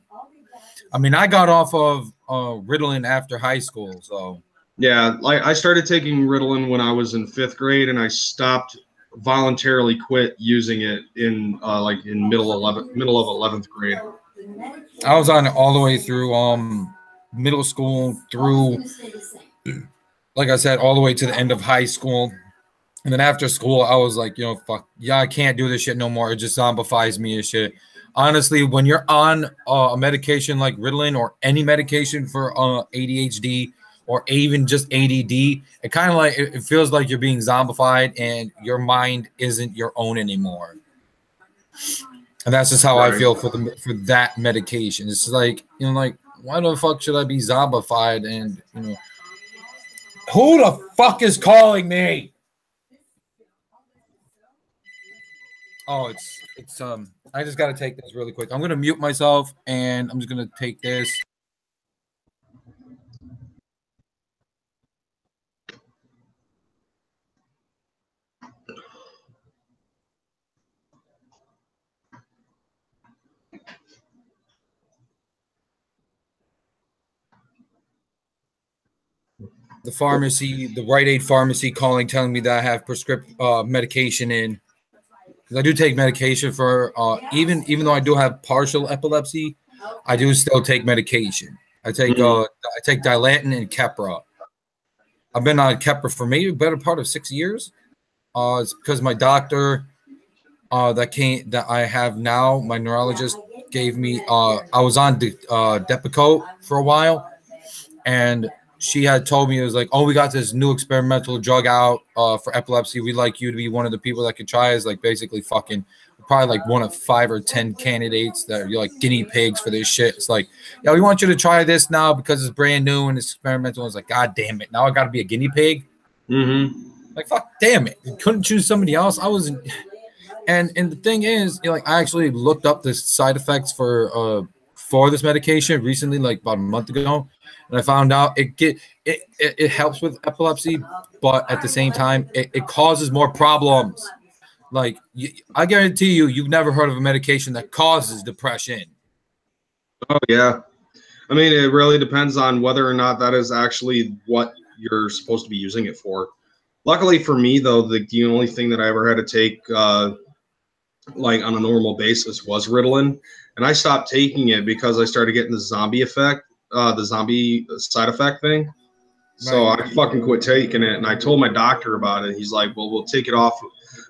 I mean, I got off of Ritalin after high school, so Yeah, like I started taking Ritalin when I was in 5th grade, and I stopped voluntarily quit using it in like in middle of 11th grade. I was on it all the way through middle school through, like I said, all the way to the end of high school. And then after school, I was like, you know, fuck, yeah, I can't do this shit no more. It just zombifies me and shit. Honestly, when you're on a medication like Ritalin or any medication for ADHD or even just ADD, it kind of like it feels like you're being zombified and your mind isn't your own anymore. And that's just how I feel for that medication. It's like, you know, like, why the fuck should I be zombified? And, you know, who the fuck is calling me? Oh, it's I just gotta take this really quick. I'm gonna mute myself and I'm just gonna take this. The pharmacy, the Rite Aid pharmacy calling, telling me that I have prescription medication in. Because I do take medication for even though I do have partial epilepsy, I do still take medication. I take Dilantin and Keppra. I've been on Keppra for maybe a better part of 6 years. It's because my doctor that I have now, my neurologist gave me. I was on Depakote for a while, and she had told me, it was like, oh, we got this new experimental drug out for epilepsy. We'd like you to be one of the people that could try. Is like basically fucking probably like one of 5 or 10 candidates that you're like guinea pigs for this shit. It's like, yeah, we want you to try this now because it's brand new and it's experimental. It's like, God damn it. Now I got to be a guinea pig. Like, fuck, damn it. You couldn't choose somebody else. I wasn't. And the thing is, you know, like I actually looked up the side effects for this medication recently, like about a month ago. And I found out it helps with epilepsy, but at the same time, it causes more problems. Like, I guarantee you've never heard of a medication that causes depression. Oh, yeah. I mean, it really depends on whether or not that is actually what you're supposed to be using it for. Luckily for me, though, the only thing that I ever had to take like on a normal basis was Ritalin. And I stopped taking it because I started getting the zombie effect. The zombie side effect thing. So I fucking quit taking it, and I told my doctor about it. He's like, well, we'll take it off.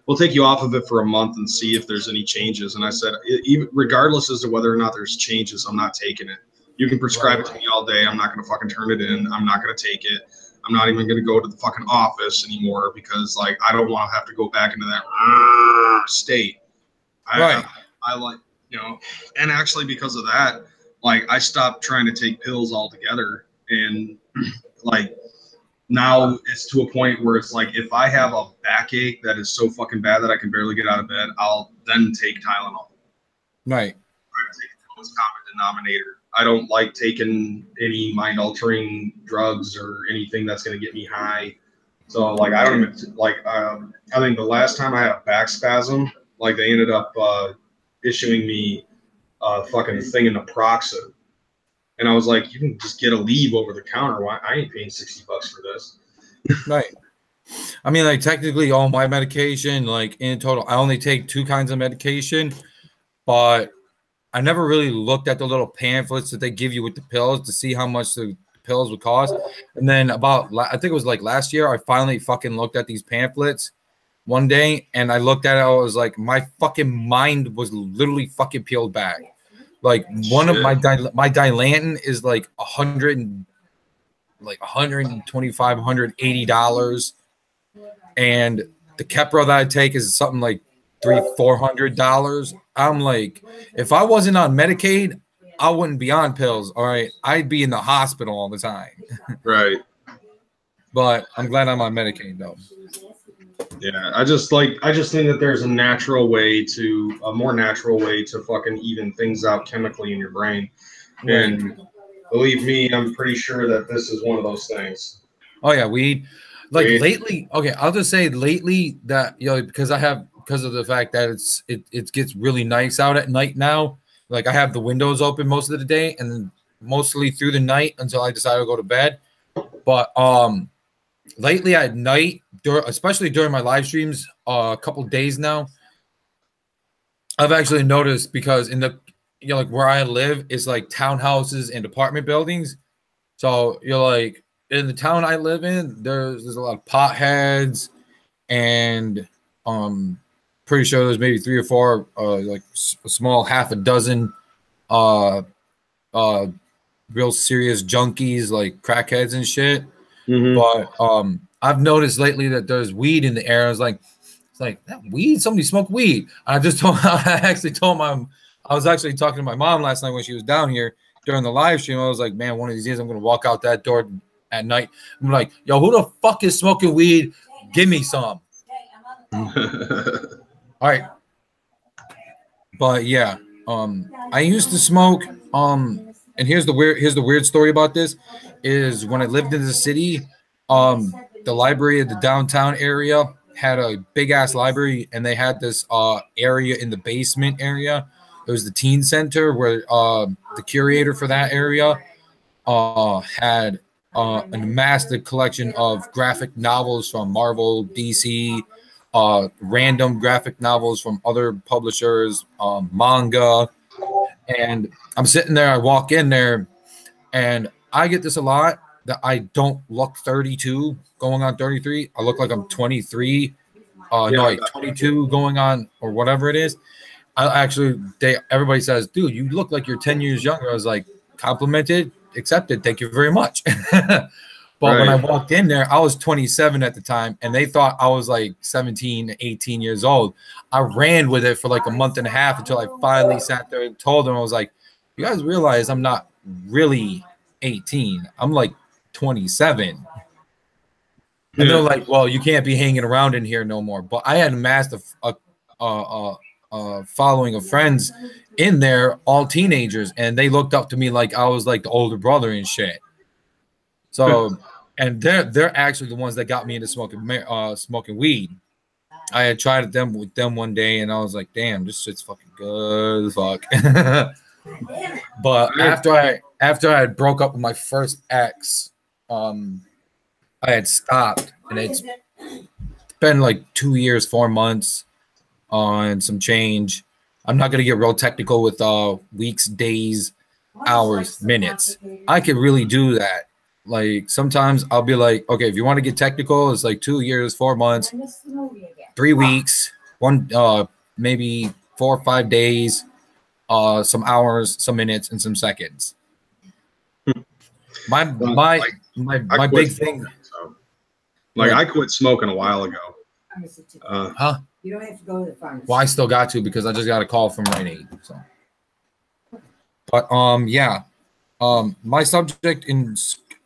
We'll take you off of it for a month and see if there's any changes. And I said, even regardless as to whether or not there's changes, I'm not taking it. You can prescribe it to me all day. I'm not going to fucking turn it in. I'm not going to take it. I'm not even going to go to the fucking office anymore because, like, I don't want to have to go back into that state. I like, you know, and actually because of that, like, I stopped trying to take pills altogether, and like now it's to a point where it's like if I have a backache that is so fucking bad that I can barely get out of bed, I'll then take Tylenol. Right. Take the lowest common denominator. I don't like taking any mind-altering drugs or anything that's going to get me high. So like I don't even like. I think the last time I had a back spasm, like they ended up issuing me fucking thing in naproxen, and I was like, you can just get a leave over the counter. Why I ain't paying $60 for this? Right. I mean, like technically all my medication, like in total, I only take 2 kinds of medication, but I never really looked at the little pamphlets that they give you with the pills to see how much the pills would cost. And then I think it was like last year, I finally fucking looked at these pamphlets one day, and I looked at it. I was like, my fucking mind was literally fucking peeled back. Like one of my Dilantin is like $125, $180, and the Keppra that I take is something like $300-$400. I'm like, if I wasn't on Medicaid, I wouldn't be on pills. All right, I'd be in the hospital all the time. Right. But I'm glad I'm on Medicaid though. Yeah, I just think that there's a more natural way to fucking even things out chemically in your brain. And believe me, I'm pretty sure that this is one of those things. Oh yeah, weed. Like lately, okay, I'll just say lately that, you know, because of the fact that it gets really nice out at night now. Like I have the windows open most of the day, and mostly through the night until I decided to go to bed. But lately at night, especially during my live streams, a couple days now, I've actually noticed, because in the like where I live is like townhouses and apartment buildings. So you're like in the town I live in, there's a lot of potheads, and pretty sure there's maybe 3 or 4 like a small half a dozen real serious junkies like crackheads and shit. But I've noticed lately that there's weed in the air. It's like that weed. Somebody smoked weed. I actually told my. I was actually talking to my mom last night when she was down here during the live stream. I was like, man, one of these days I'm gonna walk out that door at night. I'm like, yo, who the fuck is smoking weed? Give me some. All right. But yeah, I used to smoke. And here's the weird story about this is when I lived in the city, the library of the downtown area had a big ass library, and they had this area in the basement area. It was the teen center where the curator for that area had a massive collection of graphic novels from Marvel, DC, random graphic novels from other publishers, manga. And I'm sitting there, I walk in there, and I get this a lot, that I don't look 32 going on 33. I look like I'm 23. No, like 22 going on, or whatever it is. Everybody says, dude, you look like you're 10 years younger. I was like, complimented, accepted, thank you very much. But when I walked in there, I was 27 at the time, and they thought I was like 17, 18 years old. I ran with it for like a month and a half until I finally sat there and told them, I was like, you guys realize I'm not really 18. I'm like 27. And they're like, well, you can't be hanging around in here no more. But I had amassed a following of friends in there, all teenagers, and they looked up to me like I was like the older brother and shit. So, and they're actually the ones that got me into smoking weed. I had tried them with them one day, and I was like, damn, this shit's fucking good as fuck. But after I had broke up with my first ex, I had stopped, and it's been like 2 years, 4 months and some change. I'm not gonna get real technical with weeks, days, hours, minutes. I could really do that. Like sometimes I'll be like, okay, if you want to get technical, it's like 2 years, 4 months, 3 weeks, maybe 4 or 5 days, some hours, some minutes, and some seconds. My big thing. Like I quit smoking a while ago. You don't have to go to the pharmacy. Well, I still got to, because I just got a call from Rite Aid. So, but yeah, my subject in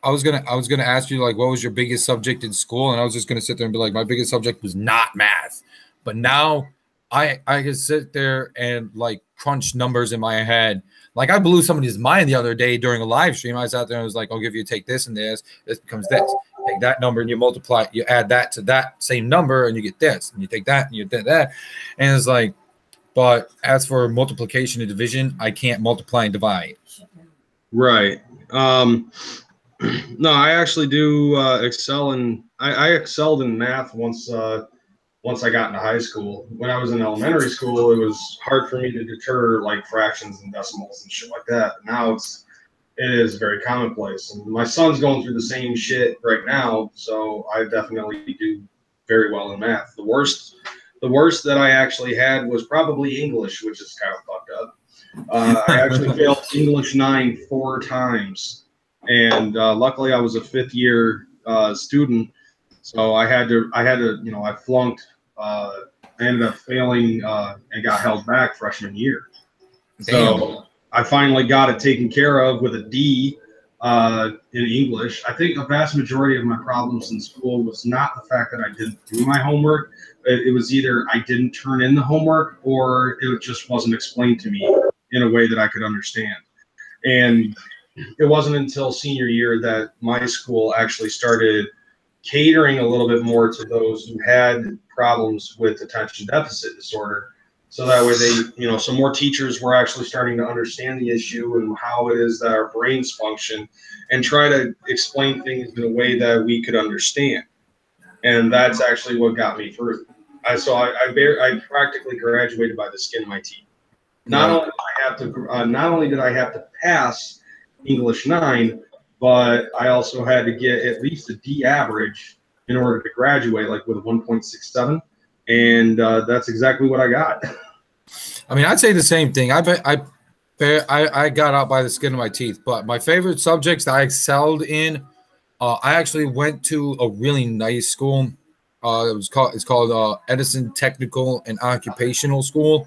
I was gonna ask you, like, what was your biggest subject in school, and I was just gonna sit there and be like, my biggest subject was not math. But now I can sit there and like crunch numbers in my head. Like I blew somebody's mind the other day during a live stream. I sat there and was like, I'll give you take this and this becomes this. Take that number and you multiply, you add that to that same number and you get this, and you take that and you get that. And it's like, but as for multiplication and division, I can't multiply and divide. Right. No, I actually do excel in. I excelled in math once I got into high school. When I was in elementary school, it was hard for me to deter like fractions and decimals and shit like that. Now it is very commonplace. And my son's going through the same shit right now, so I definitely do very well in math. The worst that I actually had was probably English, which is kind of fucked up. I actually failed English 9 4 times. And luckily I was a 5th year student, so I had to, I flunked. I ended up failing and got held back freshman year. Damn. So I finally got it taken care of with a D in English. I think a vast majority of my problems in school was not the fact that I didn't do my homework. It was either I didn't turn in the homework or it just wasn't explained to me in a way that I could understand. And it wasn't until senior year that my school actually started catering a little bit more to those who had problems with attention deficit disorder. So that way they, you know, some more teachers were actually starting to understand the issue and how it is that our brains function and try to explain things in a way that we could understand. And that's actually what got me through. I practically graduated by the skin of my teeth. Not only did I have to pass English 9, but I also had to get at least a D average in order to graduate, like with a 1.67. And that's exactly what I got. I mean, I'd say the same thing. I got out by the skin of my teeth, but my favorite subjects that I excelled in, I actually went to a really nice school. It's called Edison Technical and Occupational School.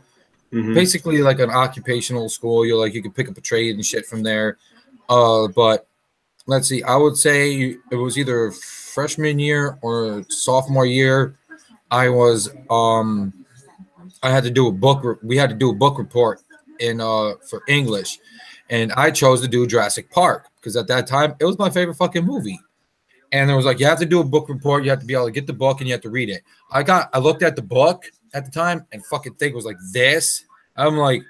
Mm-hmm. Basically, like an occupational school. You can pick up a trade and shit from there. But let's see, I would say it was either freshman year or sophomore year. I had to do a book. We had to do a book report for English, and I chose to do Jurassic Park because at that time it was my favorite fucking movie. And there was like, you have to do a book report. You have to be able to get the book and you have to read it. I looked at the book at the time and fucking thing was like this. I'm like,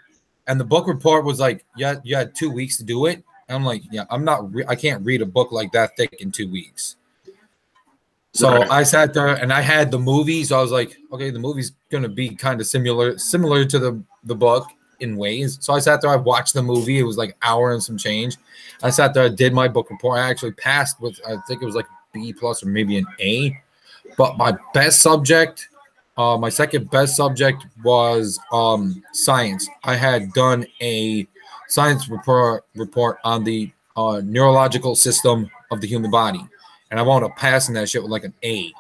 and the book report was like, yeah, you had 2 weeks to do it. And I'm like, yeah, I can't read a book like that thick in 2 weeks. So I sat there and I had the movie. So I was like, okay, the movie's going to be kind of similar to the book in ways. So I sat there, I watched the movie. It was like an hour and some change. I sat there, I did my book report. I actually passed with, I think it was like B+ or maybe an A. But my best subject, my second best subject was science. I had done a science report on the neurological system of the human body. And I wound up passing that shit with like an A.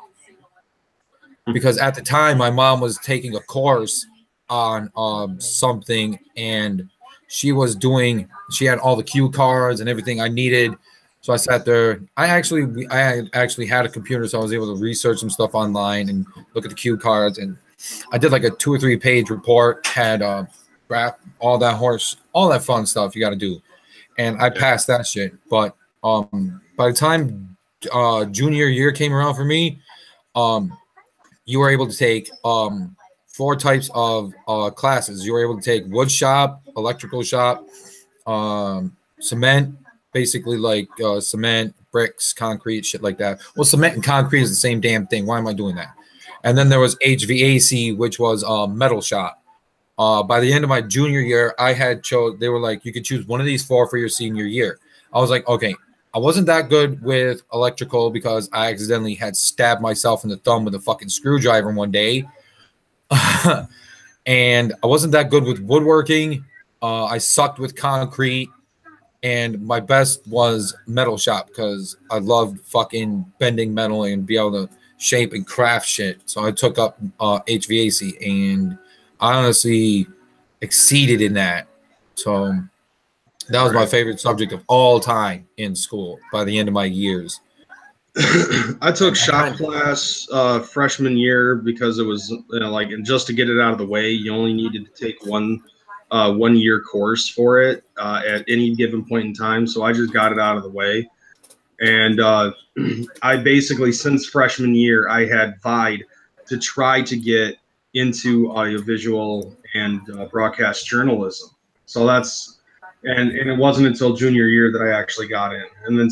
Because at the time, my mom was taking a course on something, and she had all the cue cards and everything I needed. So I sat there. I actually had a computer, so I was able to research some stuff online and look at the cue cards. And I did like a 2 or 3 page report, had graph, all that fun stuff you got to do. And I passed that shit. But by the time junior year came around for me, you were able to take 4 types of classes. You were able to take wood shop, electrical shop, cement, basically like cement, bricks, concrete, shit like that. Well, cement and concrete is the same damn thing. Why am I doing that? And then there was HVAC, which was metal shop. By the end of my junior year, they were like, you could choose one of these 4 for your senior year. I was like, okay. I wasn't that good with electrical because I accidentally had stabbed myself in the thumb with a fucking screwdriver one day. And I wasn't that good with woodworking. I sucked with concrete. And my best was metal shop because I loved fucking bending metal and be able to shape and craft shit. So I took up HVAC, and I honestly exceeded in that. So that was my favorite subject of all time in school by the end of my years. I took shop class freshman year because it was and just to get it out of the way, you only needed to take one 1-year course for it at any given point in time. So I just got it out of the way. And I basically, since freshman year, I had vied to try to get into audiovisual and broadcast journalism. So and it wasn't until junior year that I actually got in. And then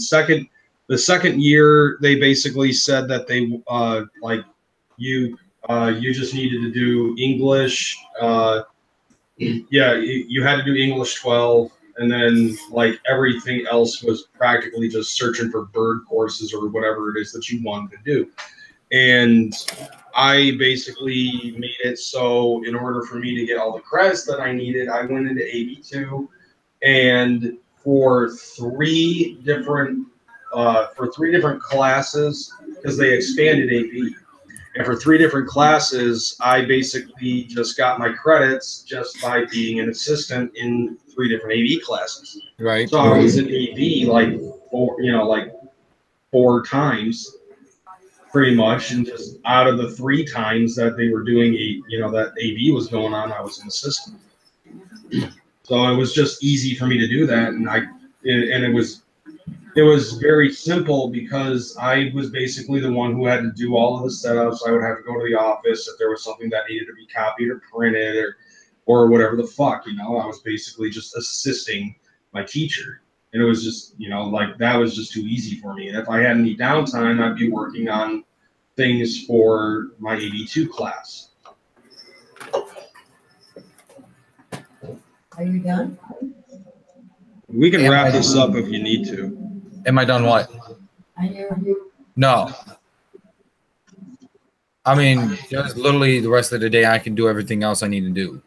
the second year, they basically said that they you just needed to do English. You had to do English 12, and then like everything else was practically just searching for bird courses or whatever it is that you wanted to do. And I basically made it so in order for me to get all the credits that I needed, I went into AB2. And for 3 different classes, because they expanded AP, and for 3 different classes, I basically just got my credits just by being an assistant in 3 different AV classes. Right. So I was in AV like 4 times, pretty much, and just out of the 3 times that they were doing that AV was going on, I was an assistant. So it was just easy for me to do that, and it was very simple because I was basically the one who had to do all of the setups. I would have to go to the office if there was something that needed to be copied or printed, or or whatever the fuck, you know. I was basically just assisting my teacher. And it was just, you know, like that was just too easy for me. And if I had any downtime, I'd be working on things for my 82 class. Are you done? We can wrap this up if you need to. Am I done what? No. I mean, just literally the rest of the day, I can do everything else I need to do.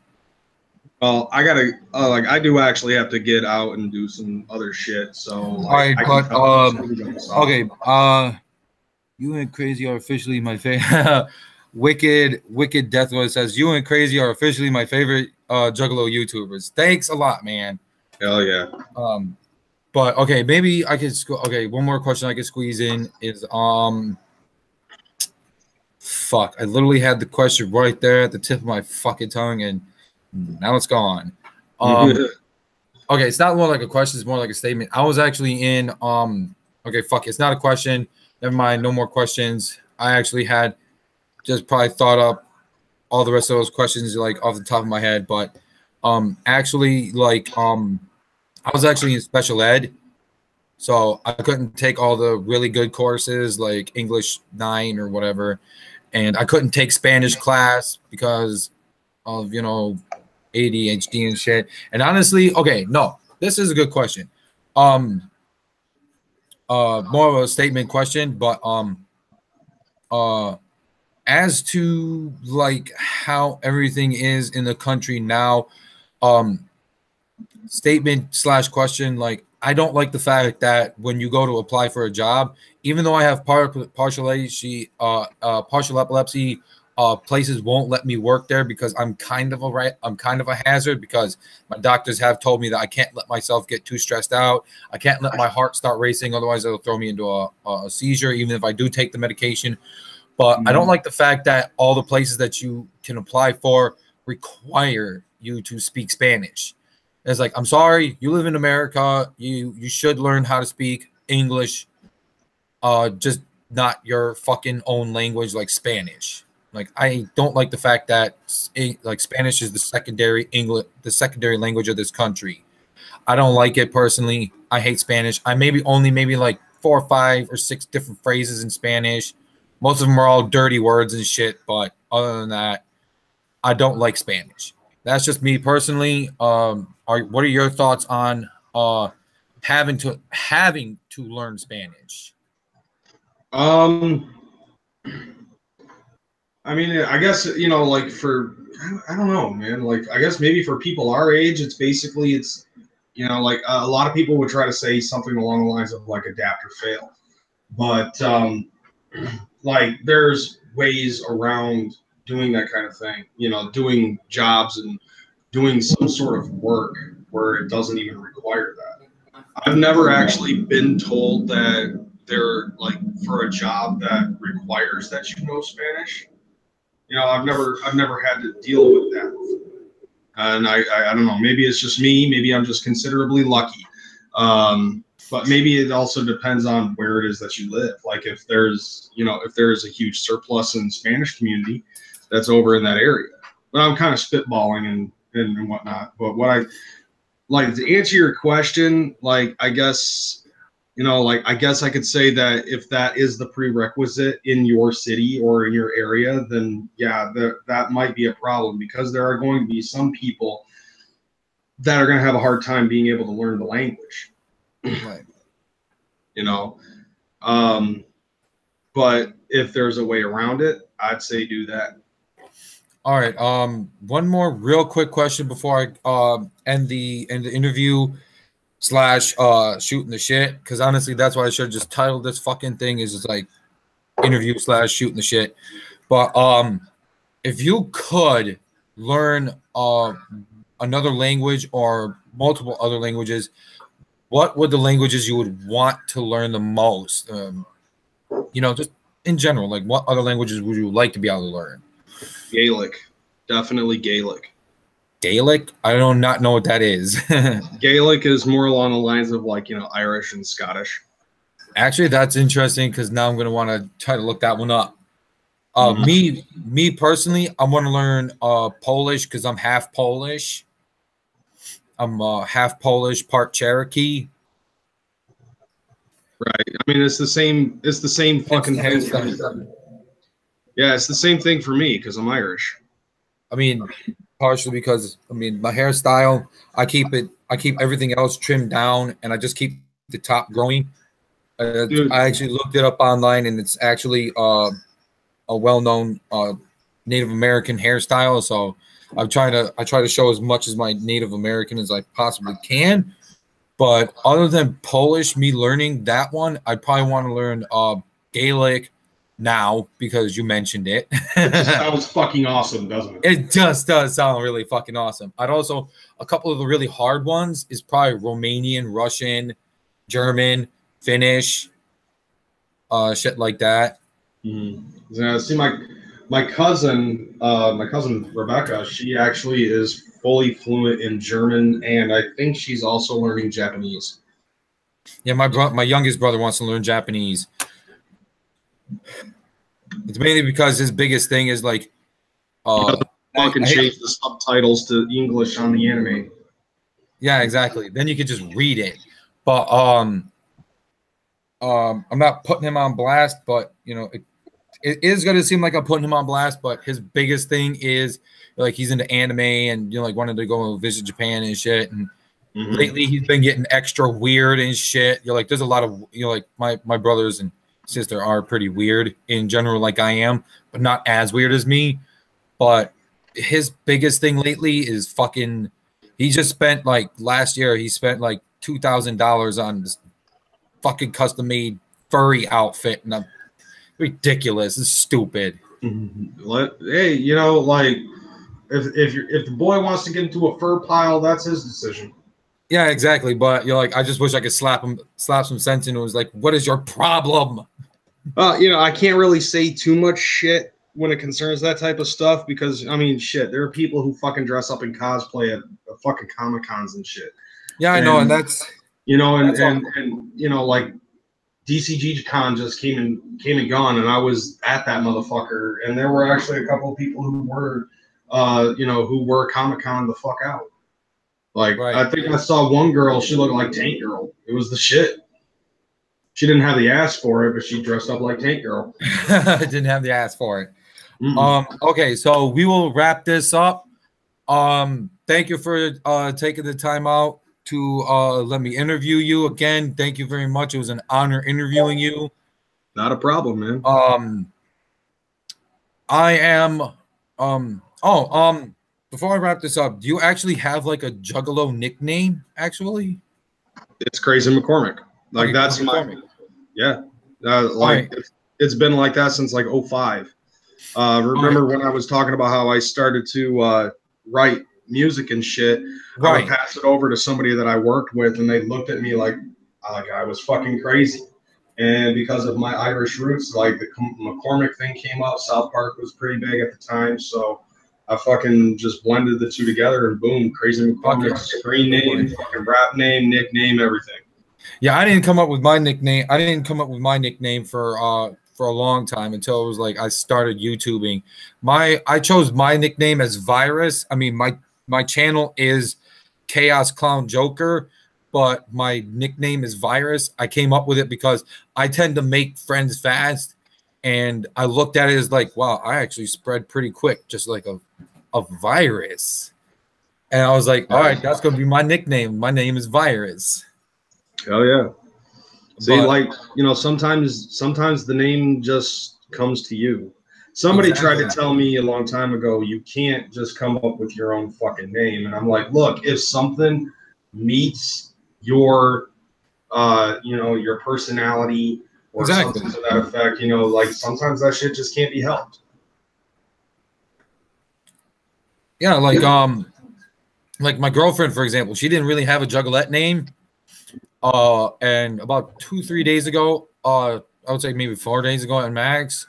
Well, I gotta like I do actually have to get out and do some other shit. So like, all right, but okay, you and Crazy are officially my favorite. Wicked Deathwood says you and Crazy are officially my favorite Juggalo YouTubers. Thanks a lot, man. Hell yeah. But okay, maybe I could. Okay, one more question I could squeeze in is fuck. I literally had the question right there at the tip of my fucking tongue, and now it's gone. Okay, it's not more like a question, it's more like a statement. I was actually in okay, fuck, it's not a question. Never mind, no more questions. I actually had just probably thought up all the rest of those questions like off the top of my head, but actually like I was actually in special ed. So I couldn't take all the really good courses like English 9 or whatever, and I couldn't take Spanish class because of, you know, ADHD and shit. And honestly, okay, no, this is a good question. More of a statement question, but as to like how everything is in the country now, statement / question, like I don't like the fact that when you go to apply for a job, even though I have partial epilepsy, places won't let me work there because I'm kind of a hazard, because my doctors have told me that I can't let myself get too stressed out. I can't let my heart start racing, otherwise it'll throw me into a seizure, even if I do take the medication. But I don't like the fact that all the places that you can apply for require you to speak Spanish. It's like, I'm sorry, you live in America. You should learn how to speak English, just not your fucking own language like Spanish. Like, I don't like the fact that like Spanish is the secondary language of this country. I don't like it personally. I hate Spanish. I maybe like 4 or 5 or 6 different phrases in Spanish. Most of them are all dirty words and shit. But other than that, I don't like Spanish. That's just me personally. What are your thoughts on having to learn Spanish? I mean, I guess, you know, like I don't know, man. Like, I guess maybe for people our age, it's you know, like a lot of people would try to say something along the lines of like adapt or fail. But like there's ways around doing that kind of thing, you know, doing jobs and doing some sort of work where it doesn't even require that. I've never actually been told that they're like for a job that requires that you know Spanish. You know, I've never had to deal with that. And I don't know, maybe it's just me, maybe I'm just considerably lucky. But maybe it also depends on where it is that you live. Like if there's a huge surplus in the Spanish community that's over in that area. But I'm kind of spitballing and whatnot. But what I like to answer your question, like I guess, you know, like I guess I could say that if that is the prerequisite in your city or in your area, then yeah, that might be a problem, because there are going to be some people that are going to have a hard time being able to learn the language. Right. You know, but if there's a way around it, I'd say do that. All right. One more real quick question before I end the interview / shooting the shit, because honestly, that's why I should have just titled this fucking thing is just like interview / shooting the shit. But if you could learn another language or multiple other languages, what would the languages you would want to learn the most? You know, just in general, like what other languages would you like to be able to learn? Gaelic, definitely Gaelic. Gaelic? I do not know what that is. Gaelic is more along the lines of like, you know, Irish and Scottish. Actually, that's interesting, because now I'm going to want to try to look that one up. Me personally, I want to learn Polish because I'm half Polish. I'm half Polish, part Cherokee. Right. I mean, it's the same. It's the same fucking thing. Yeah, it's the same thing for me because I'm Irish. I mean, partially because my hairstyle, I keep everything else trimmed down, and I just keep the top growing. I actually looked it up online, and it's actually a well-known Native American hairstyle. So I try to show as much as my Native American as I possibly can. But other than Polish, me learning that one, I'd probably want to learn Gaelic now because you mentioned it. It just sounds fucking awesome, doesn't it? It just does sound really fucking awesome. I'd also, a couple of the really hard ones is probably Romanian, Russian, German, Finnish, shit like that. Yeah, see, my cousin Rebecca, she actually is fully fluent in German, and I think she's also learning Japanese. Yeah, my youngest brother wants to learn Japanese. It's mainly because his biggest thing is like, fucking change the subtitles to English on the anime. Yeah, exactly. Then you could just read it. But I'm not putting him on blast, but you know, it is going to seem like I'm putting him on blast. But his biggest thing is like he's into anime and like wanted to go visit Japan and shit. And lately he's been getting extra weird and shit. You're like, there's a lot of like my brothers and sister are pretty weird in general, like I am, but not as weird as me. But his biggest thing lately is fucking. He just spent like last year. He spent like $2,000 on this fucking custom made furry outfit, and ridiculous. It's stupid. Hey, like if the boy wants to get into a fur pile, that's his decision. Yeah, exactly. But you're like, I just wish I could slap some sense into. It was like, what is your problem? I can't really say too much shit when it concerns that type of stuff because I mean, shit, there are people who fucking dress up in cosplay at fucking Comic Cons and shit. Yeah, I know, and that's like DCG Con just came and gone, and I was at that motherfucker, and there were actually a couple of people who were, who were Comic Con the fuck out. Like, right. I think I saw one girl, she looked like Tank Girl. It was the shit. She didn't have the ass for it, but she dressed up like Tank Girl. Didn't have the ass for it. Okay, so we will wrap this up. Thank you for taking the time out to let me interview you again. Thank you very much. It was an honor interviewing you. Not a problem, man. I am before I wrap this up, do you actually have like a Juggalo nickname actually? It's Kreyz and McKormik. Like okay, that's McKormik. It's been like that since like 05. Remember when I was talking about how I started to write music and shit, I would pass it over to somebody that I worked with, and they looked at me like I was fucking crazy. And because of my Irish roots, like the McKormik thing came up. South Park was pretty big at the time, so I fucking just blended the two together, and boom, Kreyz McKormik, screen name, fucking rap name, nickname, everything. Yeah, I didn't come up with my nickname. I didn't come up with my nickname for a long time until it was like I started YouTubing. I chose my nickname as Virus. I mean, my channel is Chaos Clown Joker, but my nickname is Virus. I came up with it because I tend to make friends fast, and I looked at it as like, wow, I actually spread pretty quick, just like a virus. And I was like, all right, that's gonna be my nickname. My name is Virus. Oh yeah. See, sometimes the name just comes to you. Somebody tried to tell me a long time ago, you can't just come up with your own fucking name. And I'm like, look, if something meets your, your personality or something to that effect, like sometimes that shit just can't be helped. Yeah, like my girlfriend, for example, she didn't really have a Juggalette name. And about 2-3 days ago, I would say maybe 4 days ago at Max,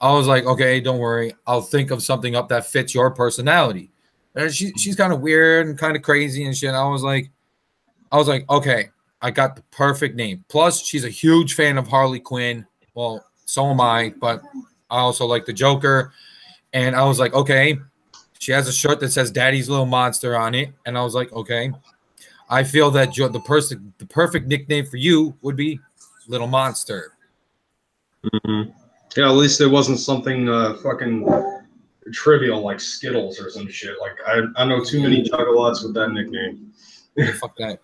I was like, okay, don't worry, I'll think of something up that fits your personality. And she's kind of weird and kind of crazy and shit. I was like, okay, I got the perfect name. Plus, she's a huge fan of Harley Quinn. Well, so am I, but I also like the Joker. And I was like, okay. She has a shirt that says Daddy's Little Monster on it. And I was like, okay. I feel that the perfect nickname for you would be Little Monster. Mm-hmm. Yeah, at least it wasn't something fucking trivial like Skittles or some shit. Like I know too many Juggalots with that nickname. Yeah, fuck that.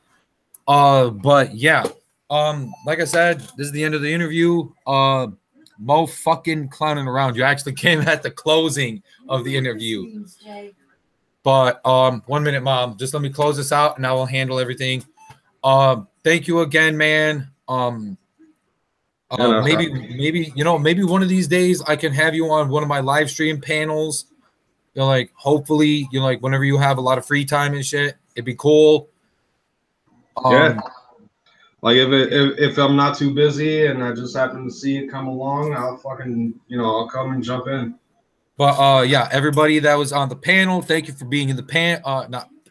But yeah. Like I said, this is the end of the interview. Mo fucking clowning around. You actually came at the closing of the interview. But 1 minute, Mom. Just let me close this out and I will handle everything. Thank you again, man. Maybe maybe one of these days I can have you on one of my live stream panels. You know, like hopefully, you know, like whenever you have a lot of free time and shit, it'd be cool. Yeah. Like if I'm not too busy and I just happen to see it come along, I'll fucking, you know, I'll come and jump in. But yeah, everybody that was on the panel, thank you for being in the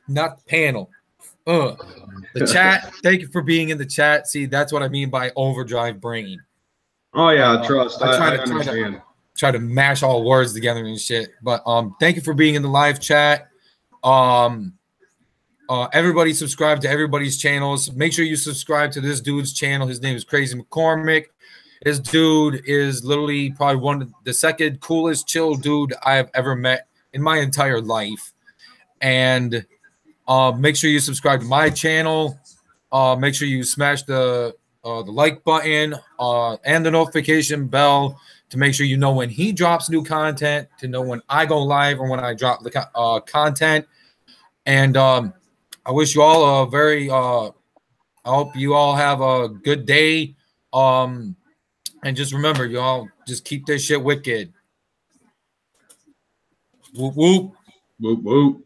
not the panel. The chat, thank you for being in the chat. See, that's what I mean by overdrive brain. Oh yeah, trust. I understand. Try to mash all words together and shit. But thank you for being in the live chat. Everybody subscribe to everybody's channels. Make sure you subscribe to this dude's channel. His name is Kreyz McKormik. This dude is literally probably one of the second coolest chill dude I have ever met in my entire life. And make sure you subscribe to my channel. Make sure you smash the like button and the notification bell to make sure you know when he drops new content, to know when I go live or when I drop the content. And I wish you all a very I hope you all have a good day. And just remember, y'all, just keep this shit wicked. Whoop, whoop. Whoop, whoop.